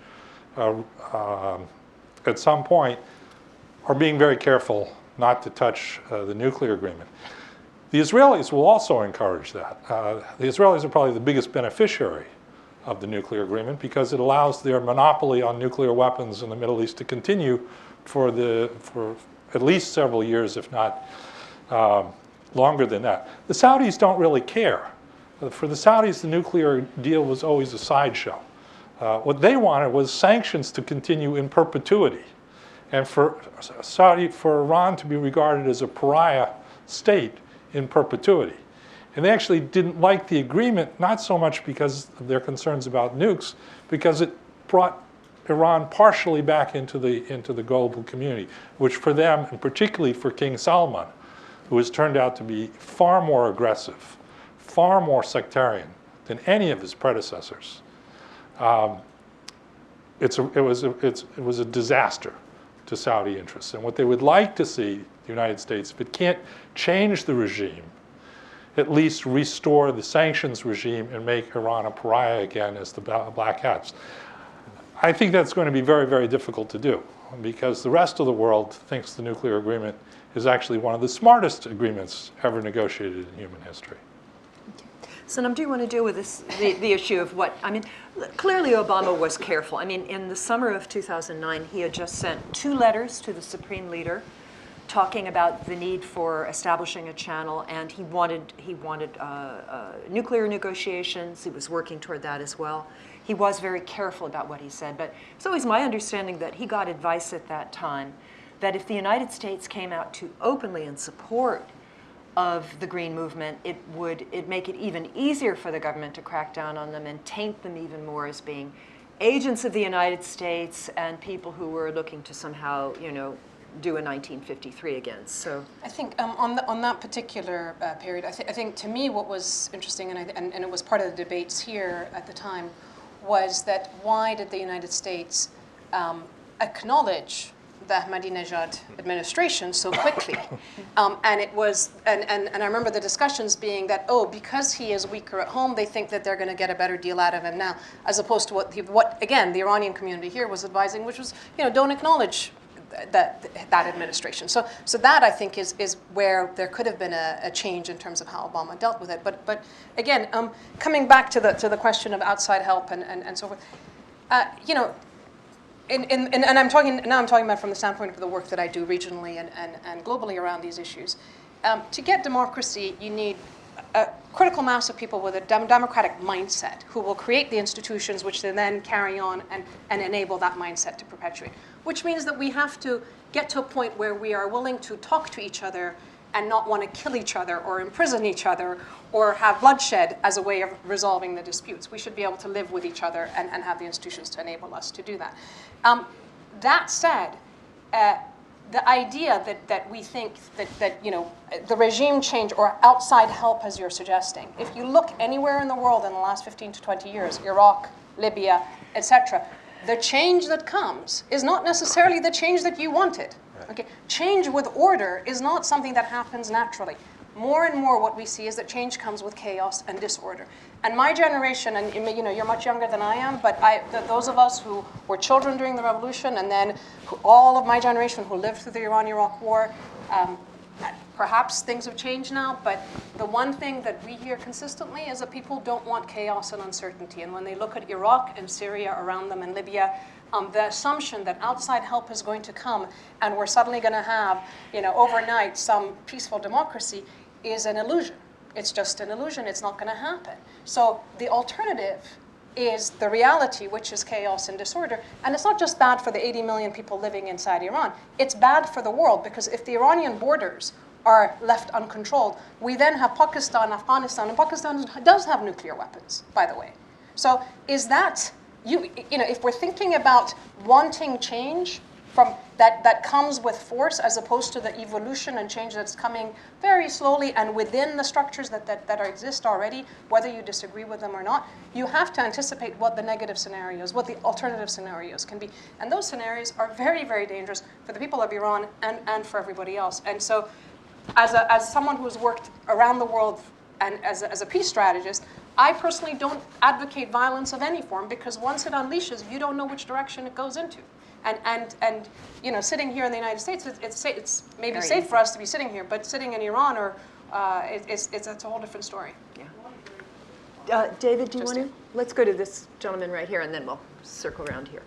S4: at some point, are being very careful not to touch the nuclear agreement. The Israelis will also encourage that. The Israelis are probably the biggest beneficiary of the nuclear agreement because it allows their monopoly on nuclear weapons in the Middle East to continue for at least several years, if not longer than that. The Saudis don't really care. For the Saudis, the nuclear deal was always a sideshow. What they wanted was sanctions to continue in perpetuity, and for Iran to be regarded as a pariah state in perpetuity. And they actually didn't like the agreement, not so much because of their concerns about nukes, because it brought Iran partially back into the global community, which for them, and particularly for King Salman, who has turned out to be far more aggressive, far more sectarian than any of his predecessors, it was a disaster to Saudi interests. And what they would like to see, the United States, if it can't change the regime, at least restore the sanctions regime and make Iran a pariah again as the Black Hats. I think that's going to be very, very difficult to do because the rest of the world thinks the nuclear agreement is actually one of the smartest agreements ever negotiated in human history.
S1: Sonam, do you want to deal with this, the issue of what, I mean, clearly Obama was careful. I mean, in the summer of 2009, he had just sent 2 letters to the Supreme Leader talking about the need for establishing a channel, and he wanted nuclear negotiations. He was working toward that as well. He was very careful about what he said, but it's always my understanding that he got advice at that time that if the United States came out too openly in support of the Green Movement, it'd make it even easier for the government to crack down on them and taint them even more as being agents of the United States and people who were looking to somehow, do a 1953 again. So
S3: I think on that particular period, I think to me what was interesting, and it was part of the debates here at the time, was that why did the United States acknowledge the Ahmadinejad administration so quickly? And it was, and I remember the discussions being that, because he is weaker at home, they think that they're going to get a better deal out of him now, as opposed to what again, the Iranian community here was advising, which was, don't acknowledge that administration. So that, I think, is where there could have been a change in terms of how Obama dealt with it. But again, coming back to the question of outside help and so forth, and I'm talking about from the standpoint of the work that I do regionally and globally around these issues. To get democracy, you need a critical mass of people with a democratic mindset who will create the institutions which they then carry on and enable that mindset to perpetuate. Which means that we have to get to a point where we are willing to talk to each other and not want to kill each other or imprison each other or have bloodshed as a way of resolving the disputes. We should be able to live with each other and have the institutions to enable us to do that. That said, the idea that we think that the regime change or outside help, as you're suggesting, if you look anywhere in the world in the last 15 to 20 years, Iraq, Libya, etc., the change that comes is not necessarily the change that you wanted. Okay? Change with order is not something that happens naturally. More and more what we see is that change comes with chaos and disorder. And my generation, and you're much younger than I am, but those of us who were children during the revolution, and then all of my generation who lived through the Iran-Iraq War, perhaps things have changed now, but the one thing that we hear consistently is that people don't want chaos and uncertainty. And when they look at Iraq and Syria around them and Libya, the assumption that outside help is going to come and we're suddenly going to have, overnight some peaceful democracy is an illusion. It's just an illusion. It's not going to happen. So the alternative is the reality, which is chaos and disorder. And it's not just bad for the 80 million people living inside Iran. It's bad for the world, because if the Iranian borders are left uncontrolled, we then have Pakistan, Afghanistan, and Pakistan does have nuclear weapons, by the way. So is that if we're thinking about wanting change from that comes with force, as opposed to the evolution and change that's coming very slowly and within the structures that exist already, whether you disagree with them or not, you have to anticipate what the negative scenarios, what the alternative scenarios can be. And those scenarios are very, very dangerous for the people of Iran and for everybody else. And so as someone who's worked around the world and as a peace strategist, I personally don't advocate violence of any form, because once it unleashes, you don't know which direction it goes into. And sitting here in the United States, it's maybe safe for us to be sitting here, but sitting in Iran, it's a whole different story.
S1: Yeah. David, do you want to? Let's go to this gentleman right here, and then we'll circle around here.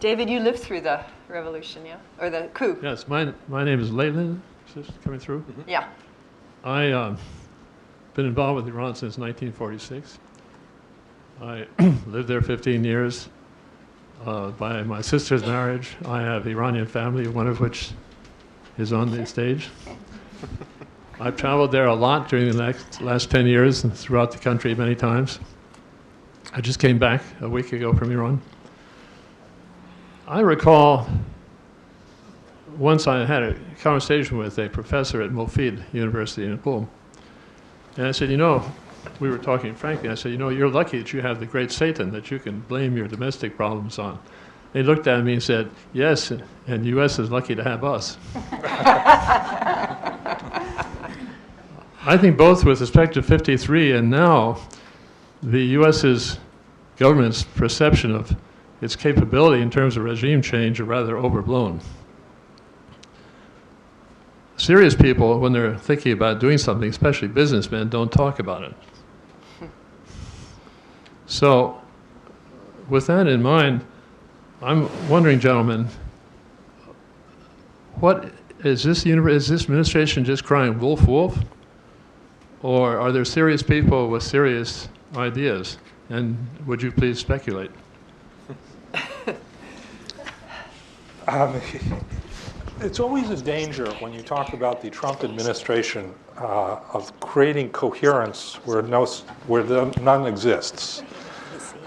S1: David, you lived through the revolution, yeah? Or the coup?
S10: Yes, my name is Leyland. Is this coming through?
S1: Mm-hmm. Yeah.
S10: I been involved with Iran since 1946. I lived there 15 years. By my sister's marriage, I have Iranian family, one of which is on the stage. I've traveled there a lot during the last 10 years and throughout the country many times. I just came back a week ago from Iran. I recall once I had a conversation with a professor at Mofid University in Qom. And I said, we were talking frankly, I said, you're lucky that you have the great Satan that you can blame your domestic problems on. They looked at me and said, yes, and the U.S. is lucky to have us. I think both with respect to 53 and now, the U.S.'s government's perception of its capability in terms of regime change are rather overblown. Serious people, when they're thinking about doing something, especially businessmen, don't talk about it. So, with that in mind, I'm wondering, gentlemen, what is this administration just crying wolf, wolf? Or are there serious people with serious ideas? And would you please speculate?
S4: It's always a danger when you talk about the Trump administration of creating coherence where none exists.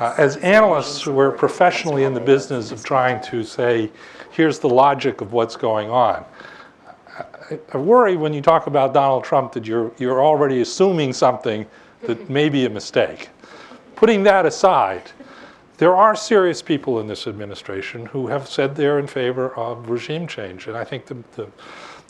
S4: As analysts, we're professionally in the business of trying to say, here's the logic of what's going on. I worry when you talk about Donald Trump that you're already assuming something that may be a mistake. Putting that aside, there are serious people in this administration who have said they're in favor of regime change. And I think the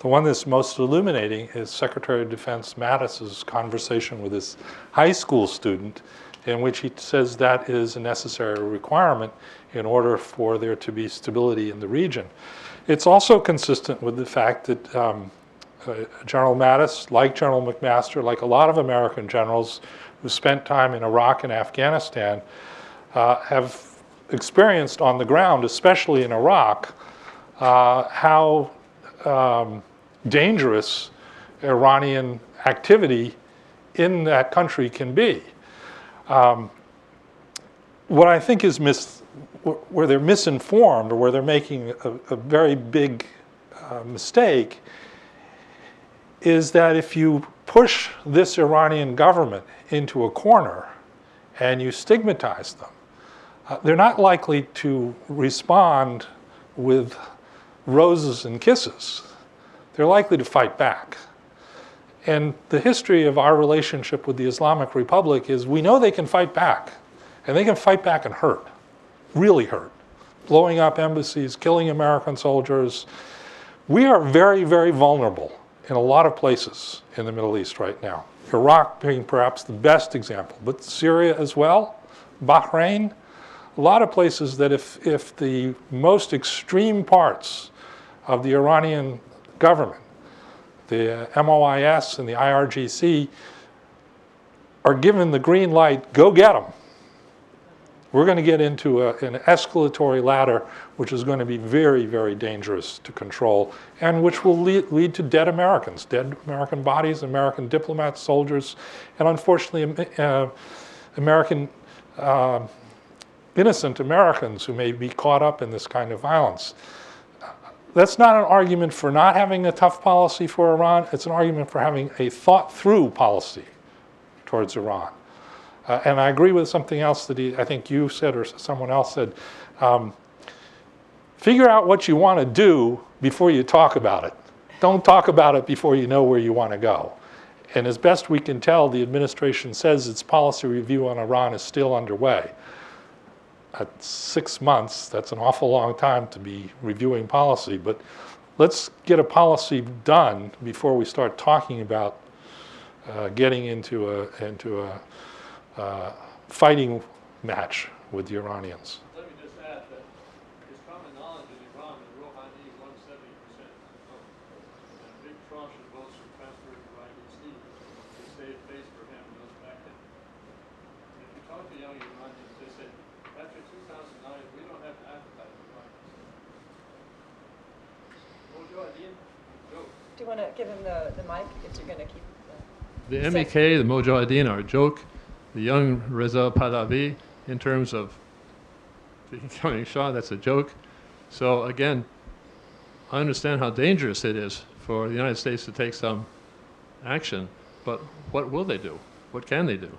S4: one that's most illuminating is Secretary of Defense Mattis's conversation with his high school student, in which he says that is a necessary requirement in order for there to be stability in the region. It's also consistent with the fact that General Mattis, like General McMaster, like a lot of American generals who spent time in Iraq and Afghanistan, have experienced on the ground, especially in Iraq, how dangerous Iranian activity in that country can be. What I think is where they're misinformed, or where they're making a very big mistake, is that if you push this Iranian government into a corner and you stigmatize them, they're not likely to respond with roses and kisses. They're likely to fight back. And the history of our relationship with the Islamic Republic is we know they can fight back. And they can fight back and hurt, really hurt. Blowing up embassies, killing American soldiers. We are very, very vulnerable in a lot of places in the Middle East right now. Iraq being perhaps the best example, but Syria as well, Bahrain. A lot of places that if the most extreme parts of the Iranian government, the MOIS and the IRGC, are given the green light, go get them. We're going to get into an escalatory ladder, which is going to be very, very dangerous to control, and which will lead to dead Americans, dead American bodies, American diplomats, soldiers, and unfortunately, American innocent Americans who may be caught up in this kind of violence. That's not an argument for not having a tough policy for Iran. It's an argument for having a thought-through policy towards Iran. And I agree with something else that I think you said or someone else said. Figure out what you want to do before you talk about it. Don't talk about it before you know where you want to go. And as best we can tell, the administration says its policy review on Iran is still underway. At 6 months, that's an awful long time to be reviewing policy, but let's get a policy done before we start talking about getting into a fighting match with the Iranians.
S10: Let me just add that it's common knowledge in Iran that Rouhani won 70% vote. And a big tranche of votes were transferred to IDC to save face for him and those back then. And if you talk to young Iranians, they say, after 2009, we don't have an appetite for violence. Mujahideen, go.
S1: Do you want to give him the mic if you're going to keep...
S10: The MEK, the Mujahideen are a joke. The young Reza Pahlavi, in terms of becoming Shah, that's a joke. So again, I understand how dangerous it is for the United States to take some action, but what will they do? What can they do?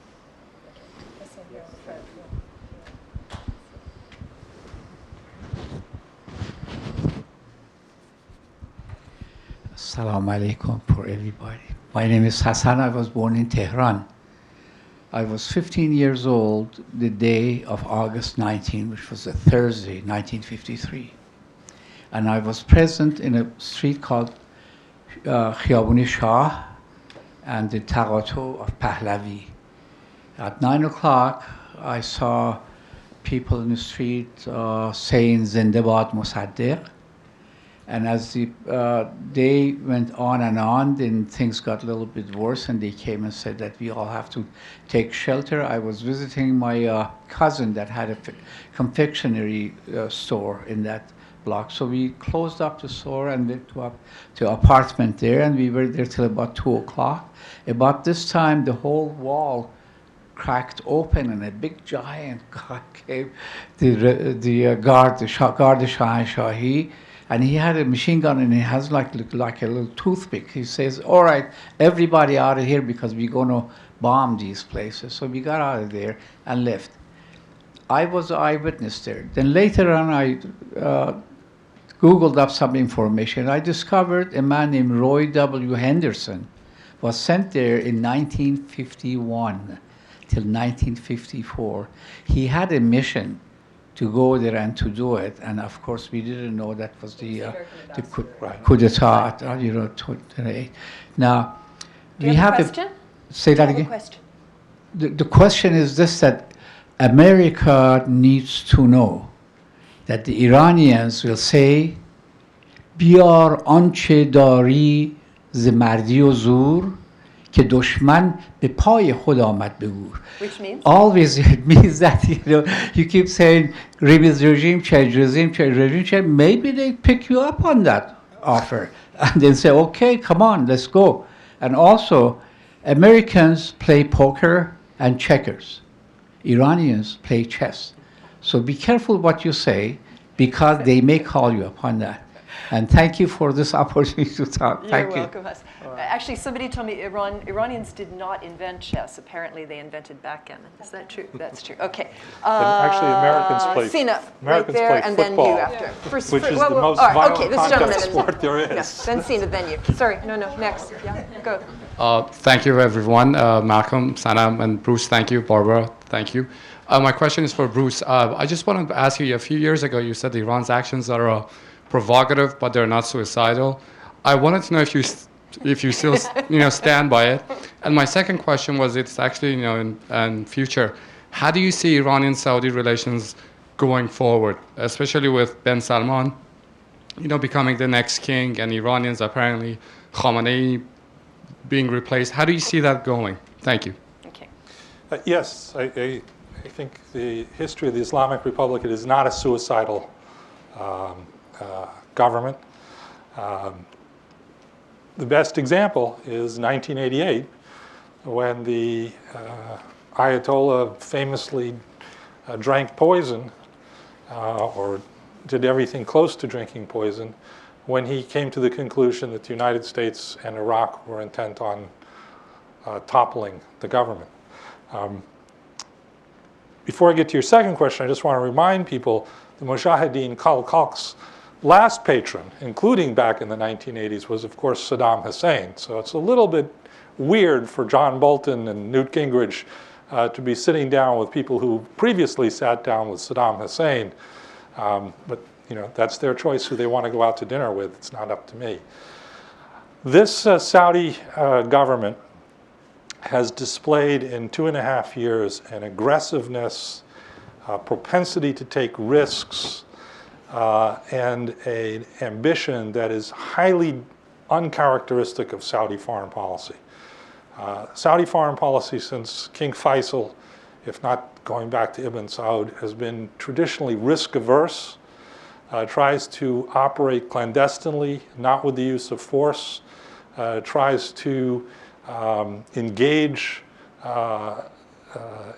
S11: Assalamu alaikum for everybody. My name is Hassan. I was born in Tehran. I was 15 years old the day of August 19, which was a Thursday, 1953. And I was present in a street called Khiyabuni Shah and the Taqato of Pahlavi. At 9 o'clock, I saw people in the street saying Zindabad Mossadegh. And as the day went on, then things got a little bit worse, and they came and said that we all have to take shelter. I was visiting my cousin that had a confectionery store in that block. So we closed up the store and went to apartment there, and we were there till about 2 o'clock. About this time, the whole wall cracked open, and a big giant guy came, the guard, the Shahi, and he had a machine gun, and he has like a little toothpick. He says, all right, everybody out of here because we're going to bomb these places. So we got out of there and left. I was an eyewitness there. Then later on, I Googled up some information. I discovered a man named Roy W. Henderson was sent there in 1951 till 1954. He had a mission to go there and to do it, and of course we didn't know that was the coup d'etat, 28. Now,
S1: we have a question?
S11: Say that again.
S1: Question.
S11: The question is this: that America needs to know that the Iranians will say, "Biar anche dari z mardi o zur که دشمن به پای خود آمد بگور."
S1: Which means?
S11: Always it means that, you keep saying Remi's regime change, regime change. Maybe they pick you up on that offer and then say, okay, come on, let's go. And also, Americans play poker and checkers. Iranians play chess. So be careful what you say, because they may call you upon that. And thank you for this opportunity to talk. Thank you.
S1: You're welcome. Actually, somebody told me Iranians did not invent chess. Apparently, they invented backgammon. Is that true? That's true. Okay.
S4: Actually, Americans play.
S1: Sina,
S4: Americans
S1: right there,
S4: play
S1: and
S4: football,
S1: then you after.
S4: which is the most violent contact sport there is.
S1: No, then Sina, then you. Sorry, no, next. Yeah, go.
S12: Thank you, everyone. Malcolm, Sonam, and Bruce, thank you. Barbara, thank you. My question is for Bruce. I just wanted to ask you, a few years ago, you said Iran's actions are provocative, but they're not suicidal. I wanted to know if you still stand by it. And my second question was, it's actually in future, how do you see Iranian-Saudi relations going forward, especially with Ben Salman, becoming the next king, and Iranians apparently Khamenei being replaced? How do you see that going? Thank you.
S1: Okay.
S4: Yes, I think the history of the Islamic Republic, it is not a suicidal government. The best example is 1988, when the Ayatollah famously drank poison, or did everything close to drinking poison, when he came to the conclusion that the United States and Iraq were intent on toppling the government. before I get to your second question, I just want to remind people the Mujahideen Khalq's last patron, including back in the 1980s, was of course Saddam Hussein. So it's a little bit weird for John Bolton and Newt Gingrich to be sitting down with people who previously sat down with Saddam Hussein. But that's their choice who they want to go out to dinner with. It's not up to me. This Saudi government has displayed in 2.5 years an aggressiveness, propensity to take risks, and an ambition that is highly uncharacteristic of Saudi foreign policy. Saudi foreign policy since King Faisal, if not going back to Ibn Saud, has been traditionally risk-averse, tries to operate clandestinely, not with the use of force, tries to engage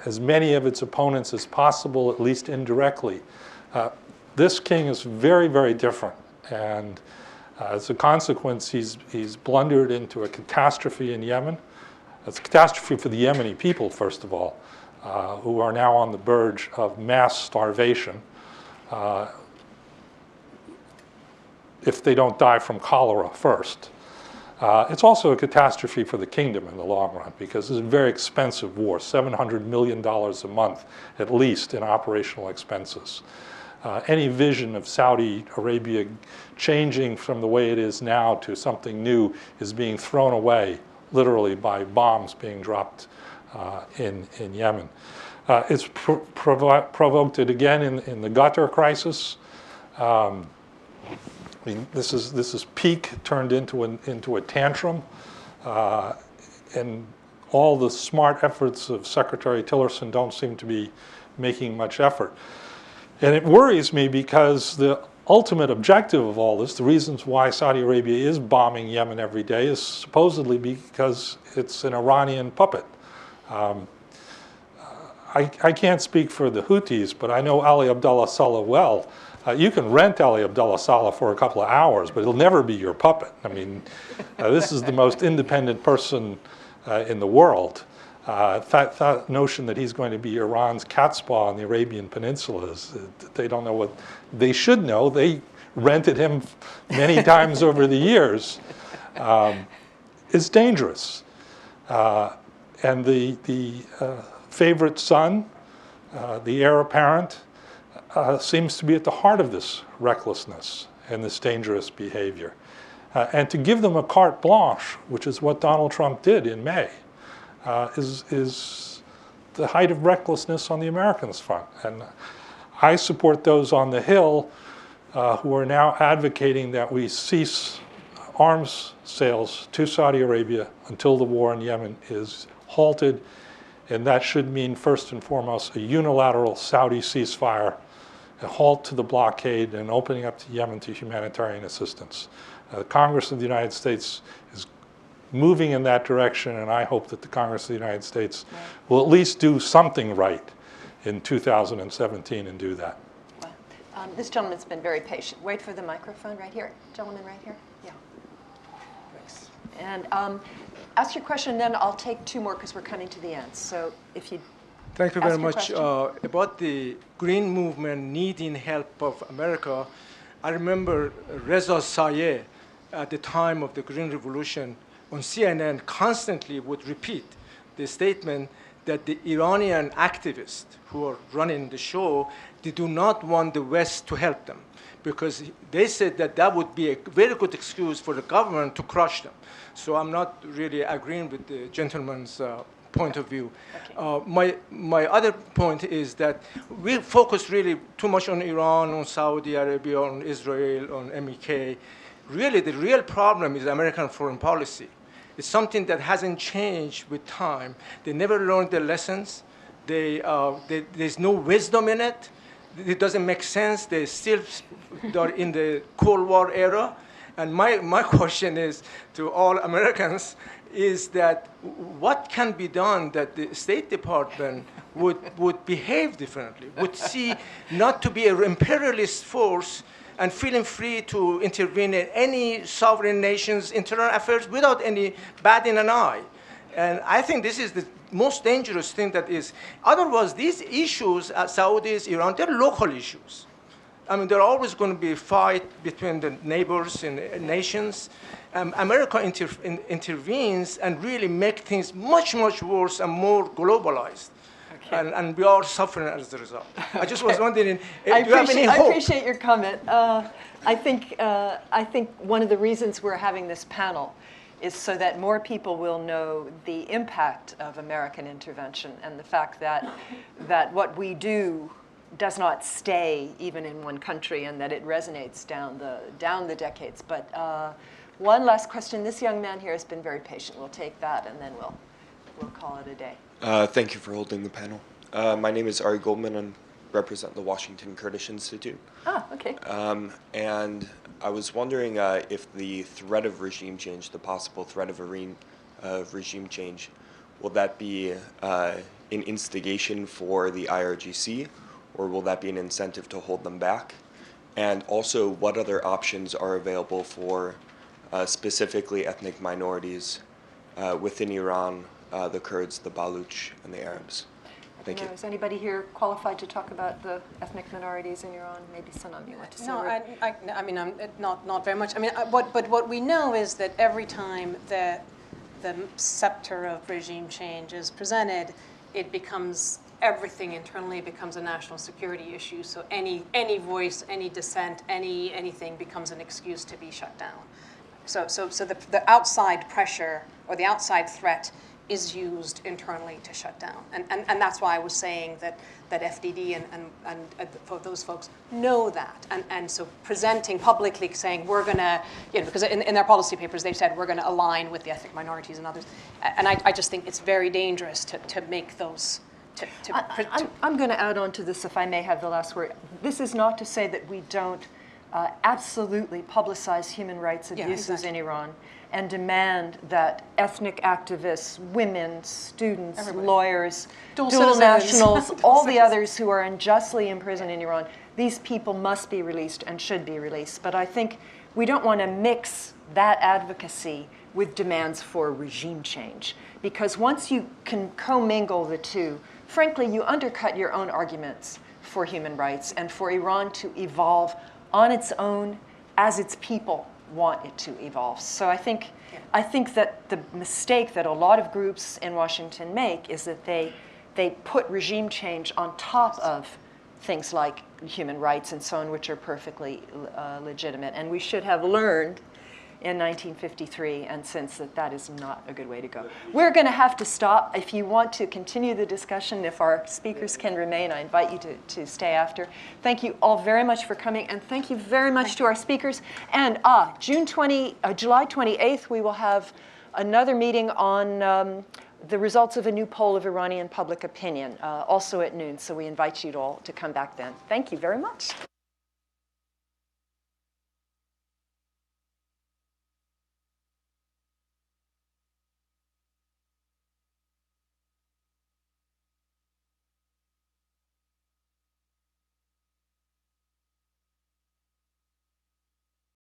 S4: as many of its opponents as possible, at least indirectly. This king is very, very different, and as a consequence, he's blundered into a catastrophe in Yemen. It's a catastrophe for the Yemeni people, first of all, who are now on the verge of mass starvation if they don't die from cholera first. It's also a catastrophe for the kingdom in the long run, because it's a very expensive war, $700 million a month at least in operational expenses. Any vision of Saudi Arabia changing from the way it is now to something new is being thrown away, literally, by bombs being dropped in Yemen. It's provoked it again in the Qatar crisis. I mean, this is peak turned into a tantrum, and all the smart efforts of Secretary Tillerson don't seem to be making much effort. And it worries me because the ultimate objective of all this, the reasons why Saudi Arabia is bombing Yemen every day, is supposedly because it's an Iranian puppet. I can't speak for the Houthis, but I know Ali Abdullah Saleh well. You can rent Ali Abdullah Saleh for a couple of hours, but he'll never be your puppet. I mean, this is the most independent person in the world. That notion that he's going to be Iran's catspaw on the Arabian Peninsula is, they don't know what they should know. They rented him many times over the years. It's dangerous. And the favorite son, the heir apparent, seems to be at the heart of this recklessness and this dangerous behavior. And to give them a carte blanche, which is what Donald Trump did in May, is the height of recklessness on the Americans' front. And I support those on the Hill who are now advocating that we cease arms sales to Saudi Arabia until the war in Yemen is halted. And that should mean, first and foremost, a unilateral Saudi ceasefire, a halt to the blockade, and opening up to Yemen to humanitarian assistance. The Congress of the United States is moving in that direction, and I hope that the Congress of the United States will at least do something right in 2017 and do that.
S1: Wow. This gentleman's been very patient. Wait for the microphone right here. Gentleman right here. Yeah. Thanks. And ask your question, then I'll take two more because we're coming to the end. So if you
S13: Thank you very much.
S1: Question.
S13: About the Green Movement needing help of America, I remember Reza Sayeh at the time of the Green Revolution on CNN constantly would repeat the statement that the Iranian activists who are running the show, they do not want the West to help them, because they said that that would be a very good excuse for the government to crush them. So I'm not really agreeing with the gentleman's point of view. Okay. My other point is that we focus really too much on Iran, on Saudi Arabia, on Israel, on MEK. Really, the real problem is American foreign policy. It's something that hasn't changed with time. They never learned their lessons. There's no wisdom in it. It doesn't make sense. They still are in the Cold War era. And my question is to all Americans is that what can be done that the State Department would behave differently, would see not to be an imperialist force and feeling free to intervene in any sovereign nation's internal affairs without any batting an eye. And I think this is the most dangerous thing that is. Otherwise, these issues, Saudis, Iran, they're local issues. I mean, there are always going to be a fight between the neighbors and nations. America intervenes and really make things much, much worse and more globalized. Okay. And we are suffering as a result. I just was wondering, do you have any hope?
S1: I appreciate your comment. I think one of the reasons we're having this panel is so that more people will know the impact of American intervention and the fact that what we do does not stay even in one country and that it resonates down the decades. But one last question. This young man here has been very patient. We'll take that and then we'll call it a day.
S14: Thank you for holding the panel. My name is Ari Goldman and represent the Washington Kurdish Institute.
S1: Ah, okay.
S14: And I was wondering if the threat of regime change, the possible threat of regime change, will that be an instigation for the IRGC, or will that be an incentive to hold them back? And also, what other options are available for specifically ethnic minorities within Iran, the Kurds, the Baluch, and the Arabs? Thank you.
S1: Is anybody here qualified to talk about the ethnic minorities in Iran? Maybe Sonam, you want to say?
S3: No, I mean, not very much. I mean, but what we know is that every time the scepter of regime change is presented, it becomes, everything internally becomes a national security issue. So any voice, any dissent, anything becomes an excuse to be shut down. So the outside pressure or the outside threat is used internally to shut down. And that's why I was saying that FDD and those folks know that. And so presenting publicly, saying we're going to, because in their policy papers they've said we're going to align with the ethnic minorities and others. And I just think it's very dangerous to make those.
S1: I'm going to add on to this, if I may have the last word. This is not to say that we don't absolutely publicize human rights abuses in Iran and demand that ethnic activists, women, students,
S3: everybody,
S1: lawyers, dual
S3: citizens,
S1: nationals, all the others who are unjustly imprisoned in Iran, these people must be released and should be released. But I think we don't want to mix that advocacy with demands for regime change. Because once you can commingle the two, frankly, you undercut your own arguments for human rights and for Iran to evolve on its own as its people want it to evolve. So I think that the mistake that a lot of groups in Washington make is that they put regime change on top of things like human rights and so on, which are perfectly legitimate. And we should have learned in 1953 and since that is not a good way to go. We're going to have to stop. If you want to continue the discussion, if our speakers can remain, I invite you to stay after. Thank you all very much for coming, and thank you very much to our speakers. And July 28th, we will have another meeting on the results of a new poll of Iranian public opinion, also at noon. So we invite you all to come back then. Thank you very much.